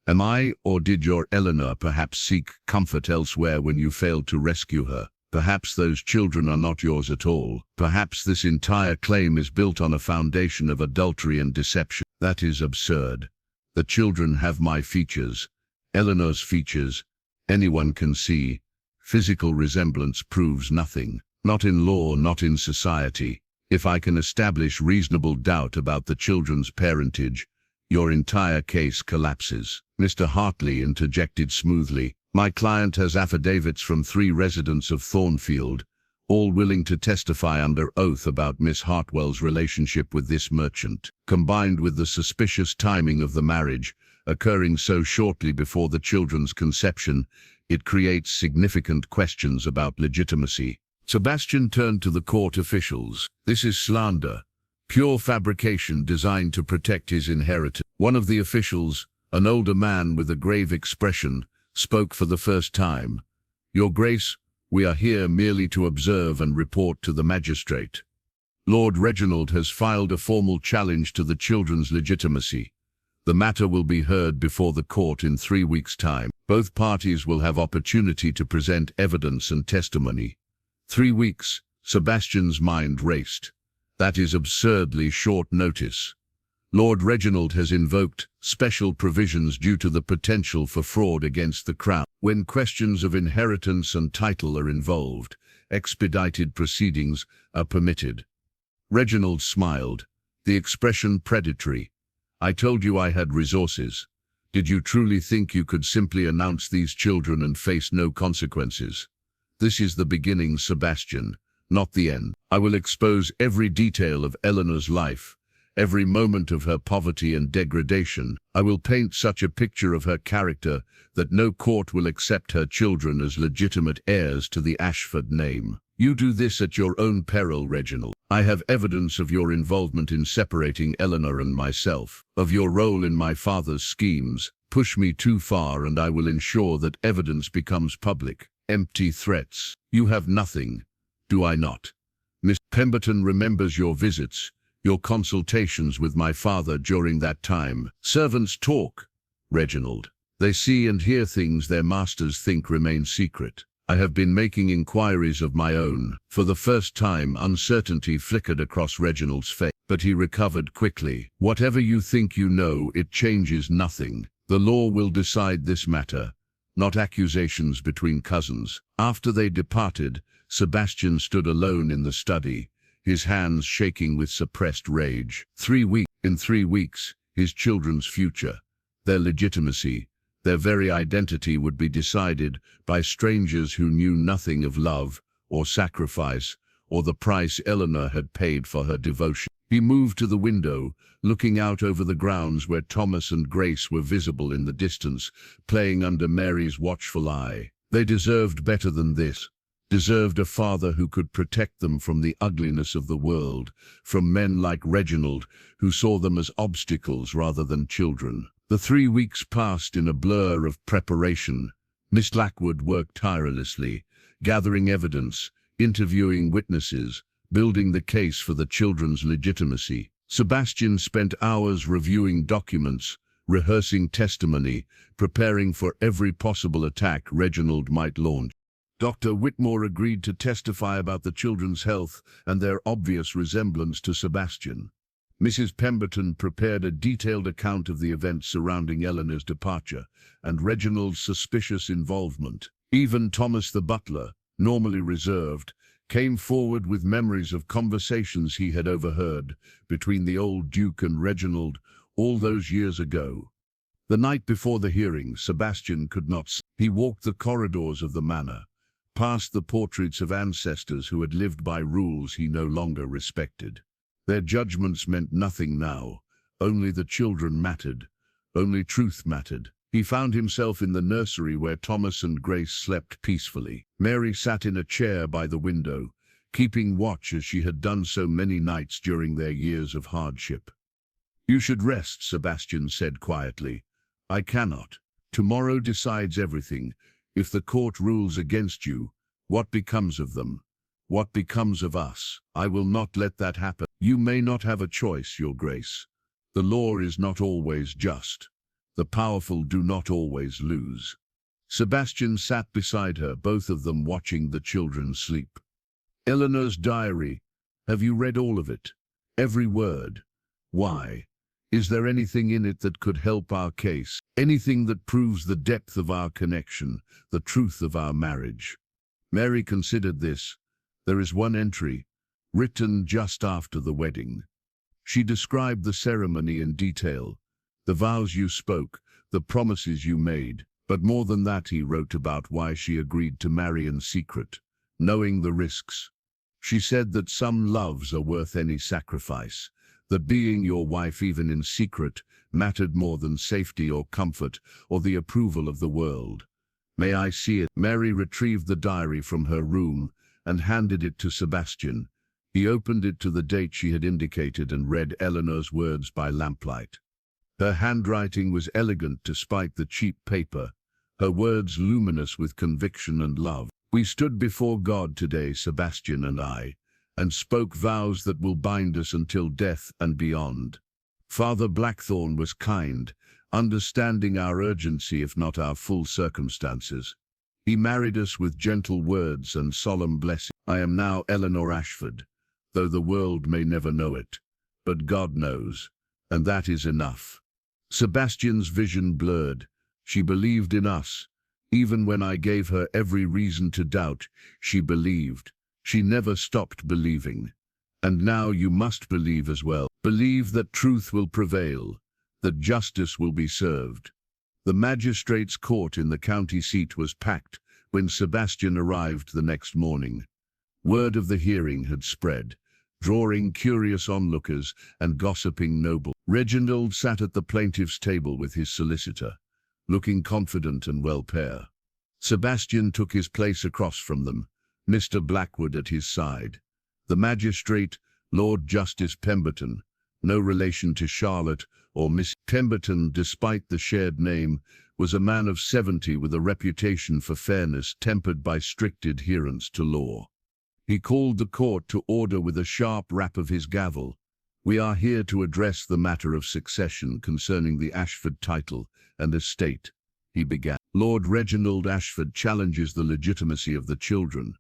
Am I, or did your Eleanor perhaps seek comfort elsewhere when you failed to rescue her? Perhaps those children are not yours at all. Perhaps this entire claim is built on a foundation of adultery and deception." "That is absurd. The children have my features, Eleanor's features. Anyone can see. Physical resemblance proves nothing. Not in law, not in society. If I can establish reasonable doubt about the children's parentage, your entire case collapses." Mr. Hartley interjected smoothly. "My client has affidavits from 3 residents of Thornfield, all willing to testify under oath about Miss Hartwell's relationship with this merchant. Combined with the suspicious timing of the marriage, occurring so shortly before the children's conception, it creates significant questions about legitimacy." Sebastian turned to the court officials. "This is slander, pure fabrication designed to protect his inheritance." One of the officials, an older man with a grave expression, spoke for the first time. "Your Grace, we are here merely to observe and report to the magistrate. Lord Reginald has filed a formal challenge to the children's legitimacy. The matter will be heard before the court in 3 weeks' time. Both parties will have opportunity to present evidence and testimony." 3 weeks, Sebastian's mind raced. That is absurdly short notice. Lord Reginald has invoked special provisions due to the potential for fraud against the crown. When questions of inheritance and title are involved, expedited proceedings are permitted. Reginald smiled, the expression predatory. "I told you I had resources. Did you truly think you could simply announce these children and face no consequences? This is the beginning, Sebastian, not the end. I will expose every detail of Eleanor's life, every moment of her poverty and degradation. I will paint such a picture of her character that no court will accept her children as legitimate heirs to the Ashford name. You do this at your own peril, Reginald. I have evidence of your involvement in separating Eleanor and myself, of your role in my father's schemes. Push me too far and I will ensure that evidence becomes public." Empty threats. You have nothing, do I not? Miss Pemberton remembers your visits, your consultations with my father during that time. Servants talk, Reginald. They see and hear things their masters think remain secret. I have been making inquiries of my own. For the first time, uncertainty flickered across Reginald's face, but he recovered quickly. "Whatever you think you know, it changes nothing. The law will decide this matter, not accusations between cousins." After they departed, Sebastian stood alone in the study, his hands shaking with suppressed rage. In 3 weeks, his children's future, their legitimacy, their very identity would be decided by strangers who knew nothing of love or sacrifice or the price Eleanor had paid for her devotion. He moved to the window, looking out over the grounds where Thomas and Grace were visible in the distance, playing under Mary's watchful eye. They deserved better than this. Deserved a father who could protect them from the ugliness of the world, from men like Reginald, who saw them as obstacles rather than children. The 3 weeks passed in a blur of preparation. Miss Blackwood worked tirelessly, gathering evidence, interviewing witnesses, building the case for the children's legitimacy. Sebastian spent hours reviewing documents, rehearsing testimony, preparing for every possible attack Reginald might launch. Dr. Whitmore agreed to testify about the children's health and their obvious resemblance to Sebastian. Mrs. Pemberton prepared a detailed account of the events surrounding Eleanor's departure and Reginald's suspicious involvement. Even Thomas the butler, normally reserved, came forward with memories of conversations he had overheard between the old Duke and Reginald all those years ago. The night before the hearing, Sebastian could not sleep. He walked the corridors of the manor, past the portraits of ancestors who had lived by rules he no longer respected. Their judgments meant nothing now. Only the children mattered. Only truth mattered. He found himself in the nursery where Thomas and Grace slept peacefully. Mary sat in a chair by the window, keeping watch as she had done so many nights during their years of hardship. "You should rest," Sebastian said quietly. "I cannot. Tomorrow decides everything. If the court rules against you, what becomes of them? What becomes of us? I will not let that happen. You may not have a choice, Your Grace. The law is not always just. The powerful do not always lose." Sebastian sat beside her, both of them watching the children sleep. "Eleanor's diary. Have you read all of it? Every word? Why? Is there anything in it that could help our case? Anything that proves the depth of our connection, the truth of our marriage?" Mary considered this. There is one entry, written just after the wedding. She described the ceremony in detail, the vows you spoke, the promises you made. But more than that, he wrote about why she agreed to marry in secret, knowing the risks. She said that some loves are worth any sacrifice, that being your wife even in secret mattered more than safety or comfort or the approval of the world. "May I see it?" Mary retrieved the diary from her room and handed it to Sebastian. He opened it to the date she had indicated and read Eleanor's words by lamplight. Her handwriting was elegant despite the cheap paper, her words luminous with conviction and love. "We stood before God today, Sebastian and I, and spoke vows that will bind us until death and beyond. Father Blackthorne was kind, understanding our urgency if not our full circumstances. He married us with gentle words and solemn blessing. I am now Eleanor Ashford, though the world may never know it, but God knows, and that is enough." Sebastian's vision blurred. She believed in us. Even when I gave her every reason to doubt, she believed. She never stopped believing. And now you must believe as well. Believe that truth will prevail, that justice will be served. The magistrate's court in the county seat was packed when Sebastian arrived the next morning. Word of the hearing had spread, drawing curious onlookers and gossiping nobles. Reginald sat at the plaintiff's table with his solicitor, looking confident and well-paired. Sebastian took his place across from them, Mr. Blackwood at his side. The magistrate, Lord Justice Pemberton, no relation to Charlotte or Miss Pemberton despite the shared name, was a man of 70 with a reputation for fairness tempered by strict adherence to law. He called the court to order with a sharp rap of his gavel. "We are here to address the matter of succession concerning the Ashford title and estate," he began. "Lord Reginald Ashford challenges the legitimacy of the children,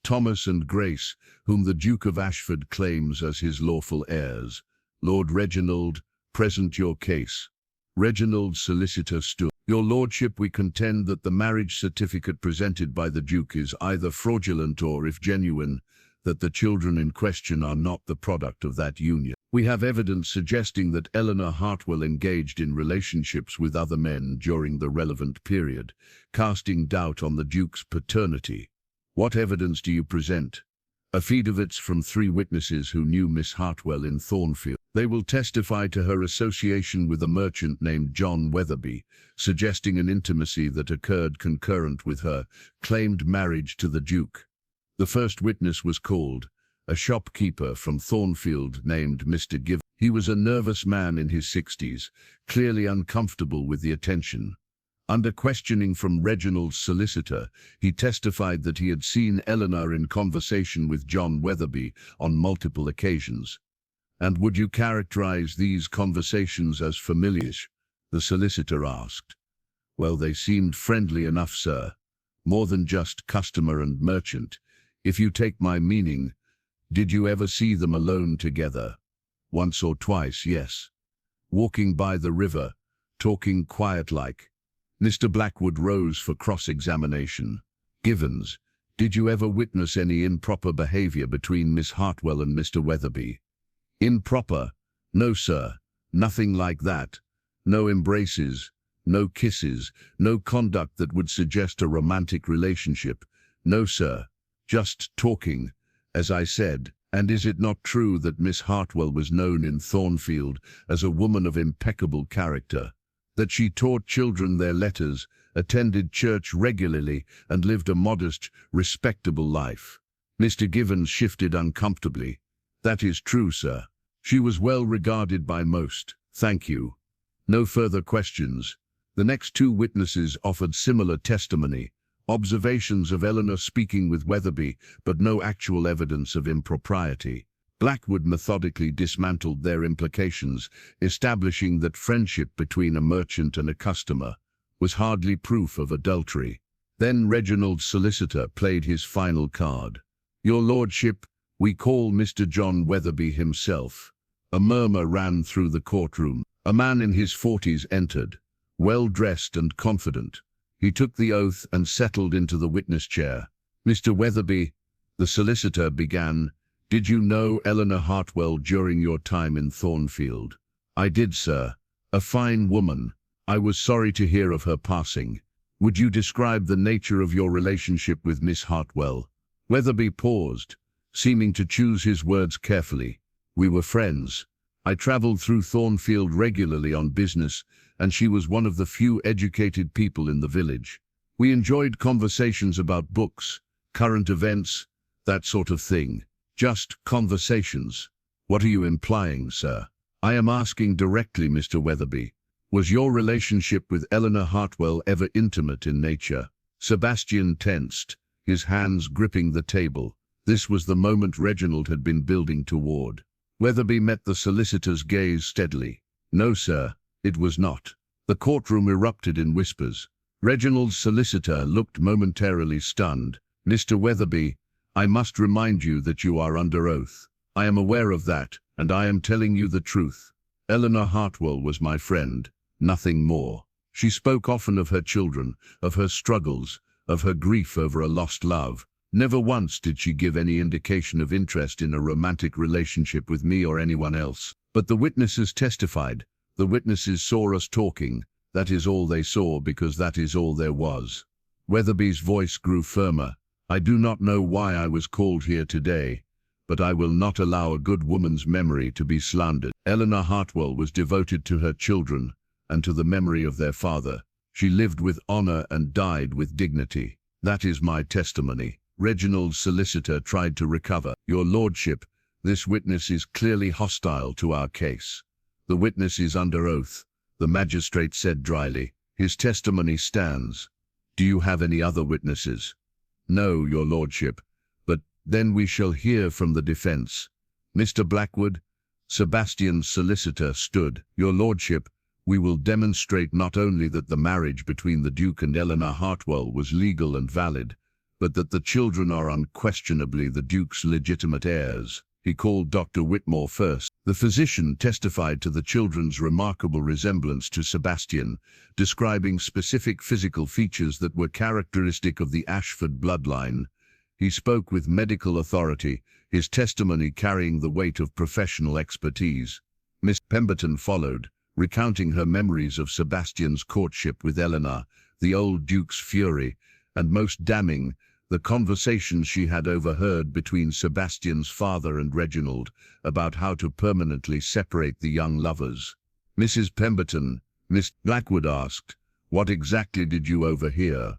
Thomas and Grace, whom the Duke of Ashford claims as his lawful heirs. Lord Reginald, present your case." Reginald's solicitor stood. "Your lordship, we contend that the marriage certificate presented by the Duke is either fraudulent or, if genuine, that the children in question are not the product of that union. We have evidence suggesting that Eleanor Hartwell engaged in relationships with other men during the relevant period, casting doubt on the Duke's paternity. What evidence do you present?" "Affidavits from 3 witnesses who knew Miss Hartwell in Thornfield. They will testify to her association with a merchant named John Weatherby, suggesting an intimacy that occurred concurrent with her claimed marriage to the Duke. The first witness was called, a shopkeeper from Thornfield named Mr. Given. He was a nervous man in his 60s, clearly uncomfortable with the attention. Under questioning from Reginald's solicitor, he testified that he had seen Eleanor in conversation with John Weatherby on multiple occasions. "And would you characterize these conversations as familiar?" the solicitor asked. "Well, they seemed friendly enough, sir. More than just customer and merchant. If you take my meaning, did you ever see them alone together?" "Once or twice, yes. Walking by the river, talking quiet-like." Mr. Blackwood rose for cross-examination. "Givens, did you ever witness any improper behavior between Miss Hartwell and Mr. Weatherby?" "Improper? No, sir. Nothing like that. No embraces, no kisses, no conduct that would suggest a romantic relationship. No, sir. Just talking, as I said. And is it not true that Miss Hartwell was known in Thornfield as a woman of impeccable character? That she taught children their letters, attended church regularly, and lived a modest, respectable life? Mr. Givens shifted uncomfortably. That is true, sir. She was well regarded by most. Thank you. No further questions. The next two witnesses offered similar testimony. Observations of Eleanor speaking with Weatherby, but no actual evidence of impropriety. Blackwood methodically dismantled their implications, establishing that friendship between a merchant and a customer was hardly proof of adultery. Then Reginald's solicitor played his final card. Your lordship, we call Mr. John Weatherby himself. A murmur ran through the courtroom. A man in his 40s entered, well-dressed and confident. He took the oath and settled into the witness chair. Mr. Weatherby, the solicitor began, did you know Eleanor Hartwell during your time in Thornfield? I did, sir. A fine woman. I was sorry to hear of her passing. Would you describe the nature of your relationship with Miss Hartwell? Weatherby paused, seeming to choose his words carefully. We were friends. I traveled through Thornfield regularly on business, and she was one of the few educated people in the village. We enjoyed conversations about books, current events, that sort of thing. Just conversations. What are you implying, sir? I am asking directly, Mr. Weatherby. Was your relationship with Eleanor Hartwell ever intimate in nature? Sebastian tensed, his hands gripping the table. This was the moment Reginald had been building toward. Weatherby met the solicitor's gaze steadily. No, sir, it was not. The courtroom erupted in whispers. Reginald's solicitor looked momentarily stunned. Mr. Weatherby, I must remind you that you are under oath. I am aware of that, and I am telling you the truth. Eleanor Hartwell was my friend, nothing more. She spoke often of her children, of her struggles, of her grief over a lost love. Never once did she give any indication of interest in a romantic relationship with me or anyone else. But the witnesses testified. The witnesses saw us talking. That is all they saw, because that is all there was. Weatherby's voice grew firmer. I do not know why I was called here today, but I will not allow a good woman's memory to be slandered. Eleanor Hartwell was devoted to her children and to the memory of their father. She lived with honor and died with dignity. That is my testimony. Reginald's solicitor tried to recover. Your lordship, this witness is clearly hostile to our case. The witness is under oath, the magistrate said dryly. His testimony stands. Do you have any other witnesses? No, your lordship, but then we shall hear from the defense. Mr. Blackwood, Sebastian's solicitor stood. Your lordship, we will demonstrate not only that the marriage between the Duke and Eleanor Hartwell was legal and valid, but that the children are unquestionably the Duke's legitimate heirs. He called Dr. Whitmore first. The physician testified to the children's remarkable resemblance to Sebastian, describing specific physical features that were characteristic of the Ashford bloodline. He spoke with medical authority, his testimony carrying the weight of professional expertise. Miss Pemberton followed, recounting her memories of Sebastian's courtship with Eleanor, the old Duke's fury, and most damning, the conversations she had overheard between Sebastian's father and Reginald about how to permanently separate the young lovers. Mrs. Pemberton, Miss Blackwood asked, what exactly did you overhear?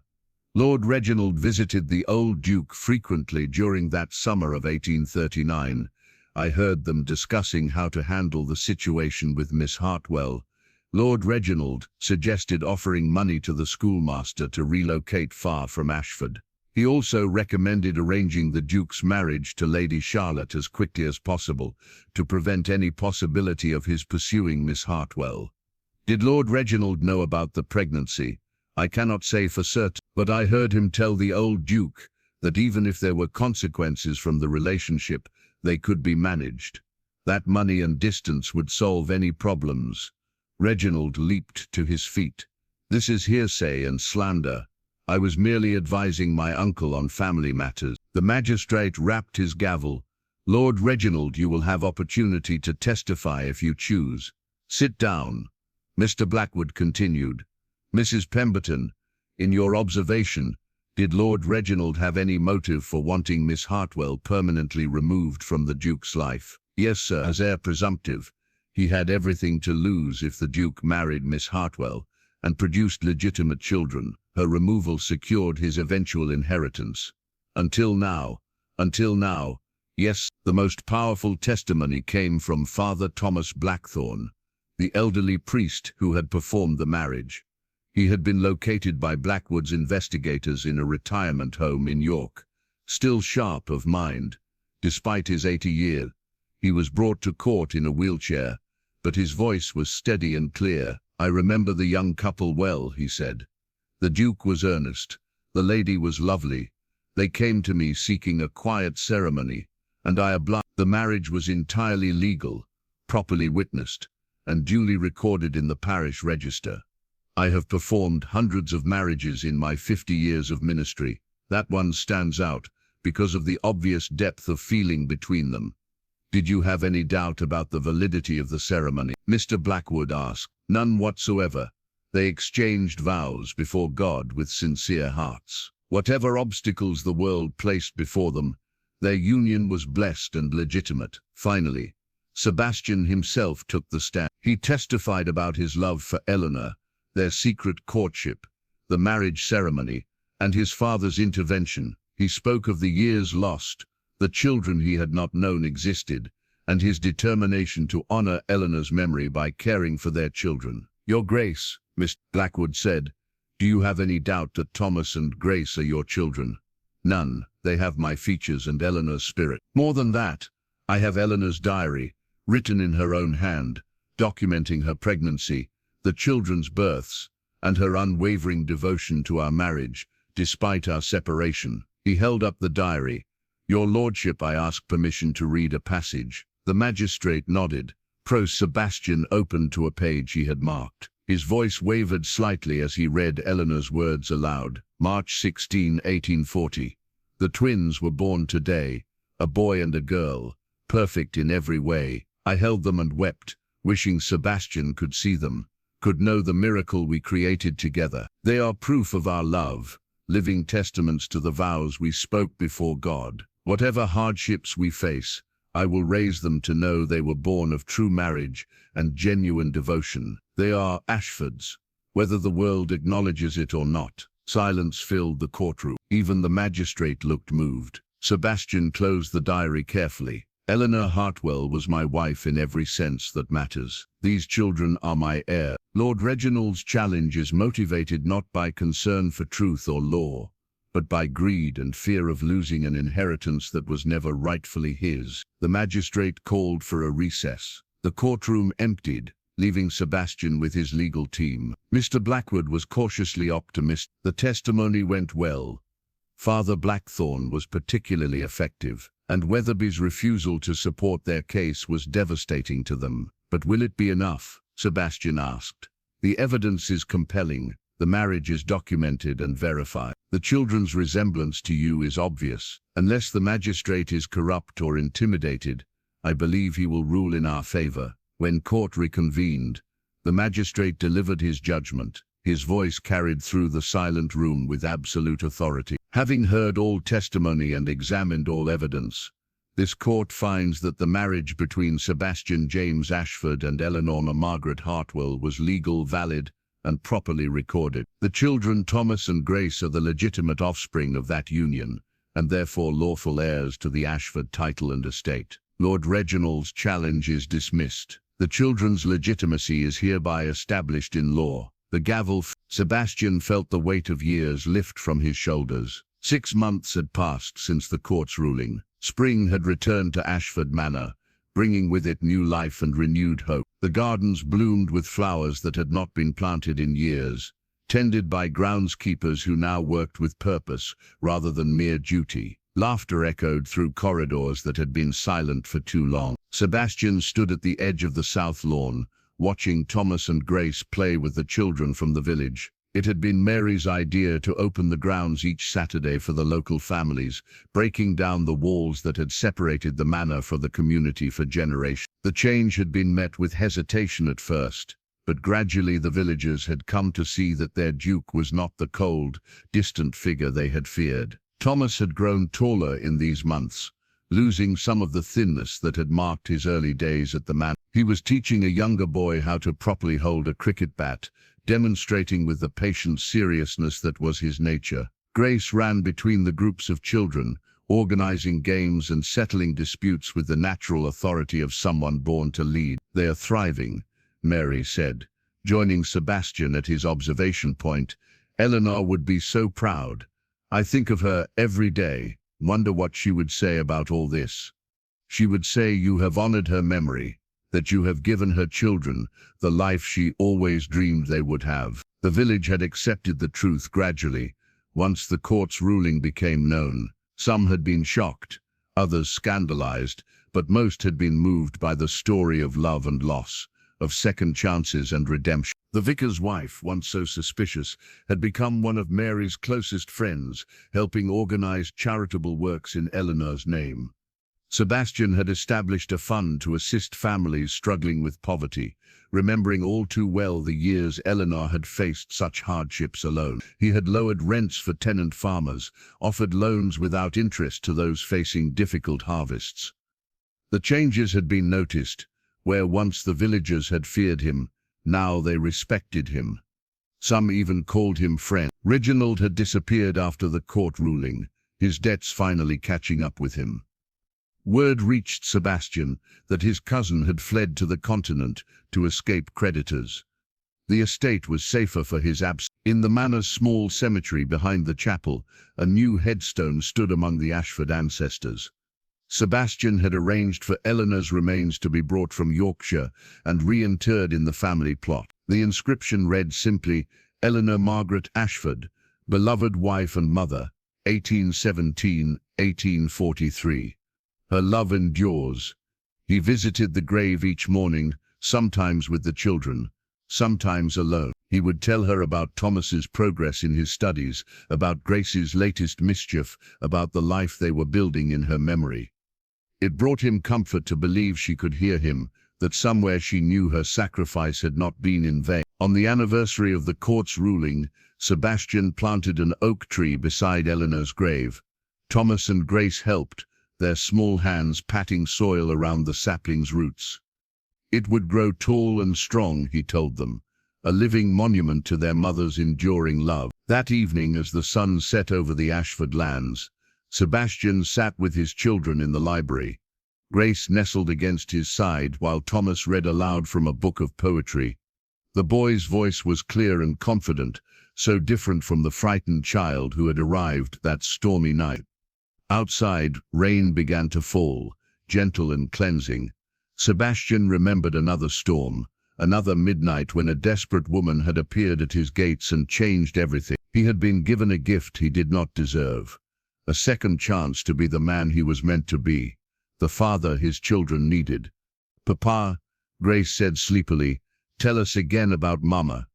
Lord Reginald visited the old Duke frequently during that summer of 1839. I heard them discussing how to handle the situation with Miss Hartwell. Lord Reginald suggested offering money to the schoolmaster to relocate far from Ashford. He also recommended arranging the Duke's marriage to Lady Charlotte as quickly as possible, to prevent any possibility of his pursuing Miss Hartwell. Did Lord Reginald know about the pregnancy? I cannot say for certain, but I heard him tell the old Duke that even if there were consequences from the relationship, they could be managed. That money and distance would solve any problems. Reginald leaped to his feet. This is hearsay and slander. I was merely advising my uncle on family matters. The magistrate rapped his gavel. Lord Reginald, you will have opportunity to testify if you choose. Sit down. Mr. Blackwood continued. Mrs. Pemberton, in your observation, Did Lord Reginald have any motive for wanting Miss Hartwell permanently removed from the Duke's life? Yes, sir. As heir presumptive, he had everything to lose if the Duke married Miss Hartwell and produced legitimate children. Her removal secured his eventual inheritance. Until now, yes, the most powerful testimony came from Father Thomas Blackthorne, the elderly priest who had performed the marriage. He had been located by Blackwood's investigators in a retirement home in York. Still sharp of mind, despite his 80 years, he was brought to court in a wheelchair, but his voice was steady and clear. "I remember the young couple well," he said. "The Duke was earnest, the lady was lovely. They came to me seeking a quiet ceremony, and I obliged. The marriage was entirely legal, properly witnessed, and duly recorded in the parish register. I have performed hundreds of marriages in my 50 years of ministry. That one stands out because of the obvious depth of feeling between them." "Did you have any doubt about the validity of the ceremony?" Mr. Blackwood asked. "None whatsoever. They exchanged vows before God with sincere hearts. Whatever obstacles the world placed before them, their union was blessed and legitimate." Finally, Sebastian himself took the stand. He testified about his love for Eleanor, their secret courtship, the marriage ceremony, and his father's intervention. He spoke of the years lost, the children he had not known existed, and his determination to honor Eleanor's memory by caring for their children. "Your Grace," Mr. Blackwood said, "do you have any doubt that Thomas and Grace are your children?" "None. They have my features and Eleanor's spirit. More than that, I have Eleanor's diary, written in her own hand, documenting her pregnancy, the children's births, and her unwavering devotion to our marriage, despite our separation." He held up the diary. "Your Lordship, I ask permission to read a passage." The magistrate nodded. Sebastian opened to a page he had marked. His voice wavered slightly as he read Eleanor's words aloud. "March 16, 1840. The twins were born today, a boy and a girl, perfect in every way. I held them and wept, wishing Sebastian could see them, could know the miracle we created together. They are proof of our love, living testaments to the vows we spoke before God. Whatever hardships we face, I will raise them to know they were born of true marriage and genuine devotion. They are Ashfords, whether the world acknowledges it or not." Silence filled the courtroom. Even the magistrate looked moved. Sebastian closed the diary carefully. "Eleanor Hartwell was my wife in every sense that matters. These children are my heir." Lord Reginald's challenge is motivated not by concern for truth or law, but by greed and fear of losing an inheritance that was never rightfully his. The magistrate called for a recess. The courtroom emptied, leaving Sebastian with his legal team. Mr. Blackwood was cautiously optimistic. The testimony went well. Father Blackthorne was particularly effective, and Weatherby's refusal to support their case was devastating to them. "But will it be enough?" Sebastian asked. "The evidence is compelling. The marriage is documented and verified. The children's resemblance to you is obvious. Unless the magistrate is corrupt or intimidated, I believe he will rule in our favor." When court reconvened, the magistrate delivered his judgment. His voice carried through the silent room with absolute authority. "Having heard all testimony and examined all evidence, this court finds that the marriage between Sebastian James Ashford and Eleanor Margaret Hartwell was legal, valid, and properly recorded. The children Thomas and Grace are the legitimate offspring of that union, and therefore lawful heirs to the Ashford title and estate. Lord Reginald's challenge is dismissed. The children's legitimacy is hereby established in law." The gavel. Sebastian felt the weight of years lift from his shoulders. 6 months had passed since the court's ruling. Spring had returned to Ashford Manor, bringing with it new life and renewed hope. The gardens bloomed with flowers that had not been planted in years, tended by groundskeepers who now worked with purpose rather than mere duty. Laughter echoed through corridors that had been silent for too long. Sebastian stood at the edge of the south lawn, watching Thomas and Grace play with the children from the village. It had been Mary's idea to open the grounds each Saturday for the local families, breaking down the walls that had separated the manor from the community for generations. The change had been met with hesitation at first, But gradually the villagers had come to see that their duke was not the cold, distant figure they had feared. Thomas had grown taller in these months, losing some of the thinness that had marked his early days at the manor. He was teaching a younger boy how to properly hold a cricket bat, demonstrating with the patient seriousness that was his nature. Grace ran between the groups of children, organizing games and settling disputes with the natural authority of someone born to lead. "They are thriving," Mary said, joining Sebastian at his observation point. "Eleanor would be so proud. I think of her every day, wonder what she would say about all this. She would say you have honored her memory, that you have given her children the life she always dreamed they would have." The village had accepted the truth gradually, once the court's ruling became known. Some had been shocked, others scandalized, but most had been moved by the story of love and loss, of second chances and redemption. The vicar's wife, once so suspicious, had become one of Mary's closest friends, helping organize charitable works in Eleanor's name. Sebastian had established a fund to assist families struggling with poverty, remembering all too well the years Eleanor had faced such hardships alone. He had lowered rents for tenant farmers, offered loans without interest to those facing difficult harvests. The changes had been noticed. Where once the villagers had feared him, now they respected him. Some even called him friend. Reginald had disappeared after the court ruling, his debts finally catching up with him. Word reached Sebastian that his cousin had fled to the continent to escape creditors. The estate was safer for his absence. In the manor's small cemetery behind the chapel, a new headstone stood among the Ashford ancestors. Sebastian had arranged for Eleanor's remains to be brought from Yorkshire and reinterred in the family plot. The inscription read simply, "Eleanor Margaret Ashford, beloved wife and mother, 1817-1843. Her love endures." He visited the grave each morning, sometimes with the children, sometimes alone. He would tell her about Thomas's progress in his studies, about Grace's latest mischief, about the life they were building in her memory. It brought him comfort to believe she could hear him, that somewhere she knew her sacrifice had not been in vain. On the anniversary of the court's ruling, Sebastian planted an oak tree beside Eleanor's grave. Thomas and Grace helped, their small hands patting soil around the sapling's roots. It would grow tall and strong, he told them, a living monument to their mother's enduring love. That evening, as the sun set over the Ashford lands, Sebastian sat with his children in the library. Grace nestled against his side while Thomas read aloud from a book of poetry. The boy's voice was clear and confident, so different from the frightened child who had arrived that stormy night. Outside, rain began to fall, gentle and cleansing. Sebastian remembered another storm, another midnight when a desperate woman had appeared at his gates and changed everything. He had been given a gift he did not deserve, a second chance to be the man he was meant to be, the father his children needed. "Papa," Grace said sleepily, "tell us again about Mama,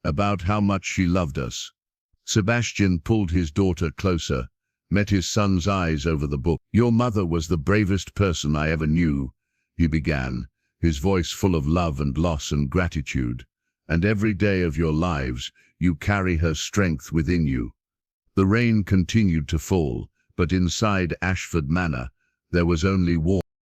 about how much she loved us." Sebastian pulled his daughter closer, met his son's eyes over the book. "Your mother was the bravest person I ever knew," he began, his voice full of love and loss and gratitude. "And every day of your lives, you carry her strength within you." The rain continued to fall, but inside Ashford Manor, there was only warmth.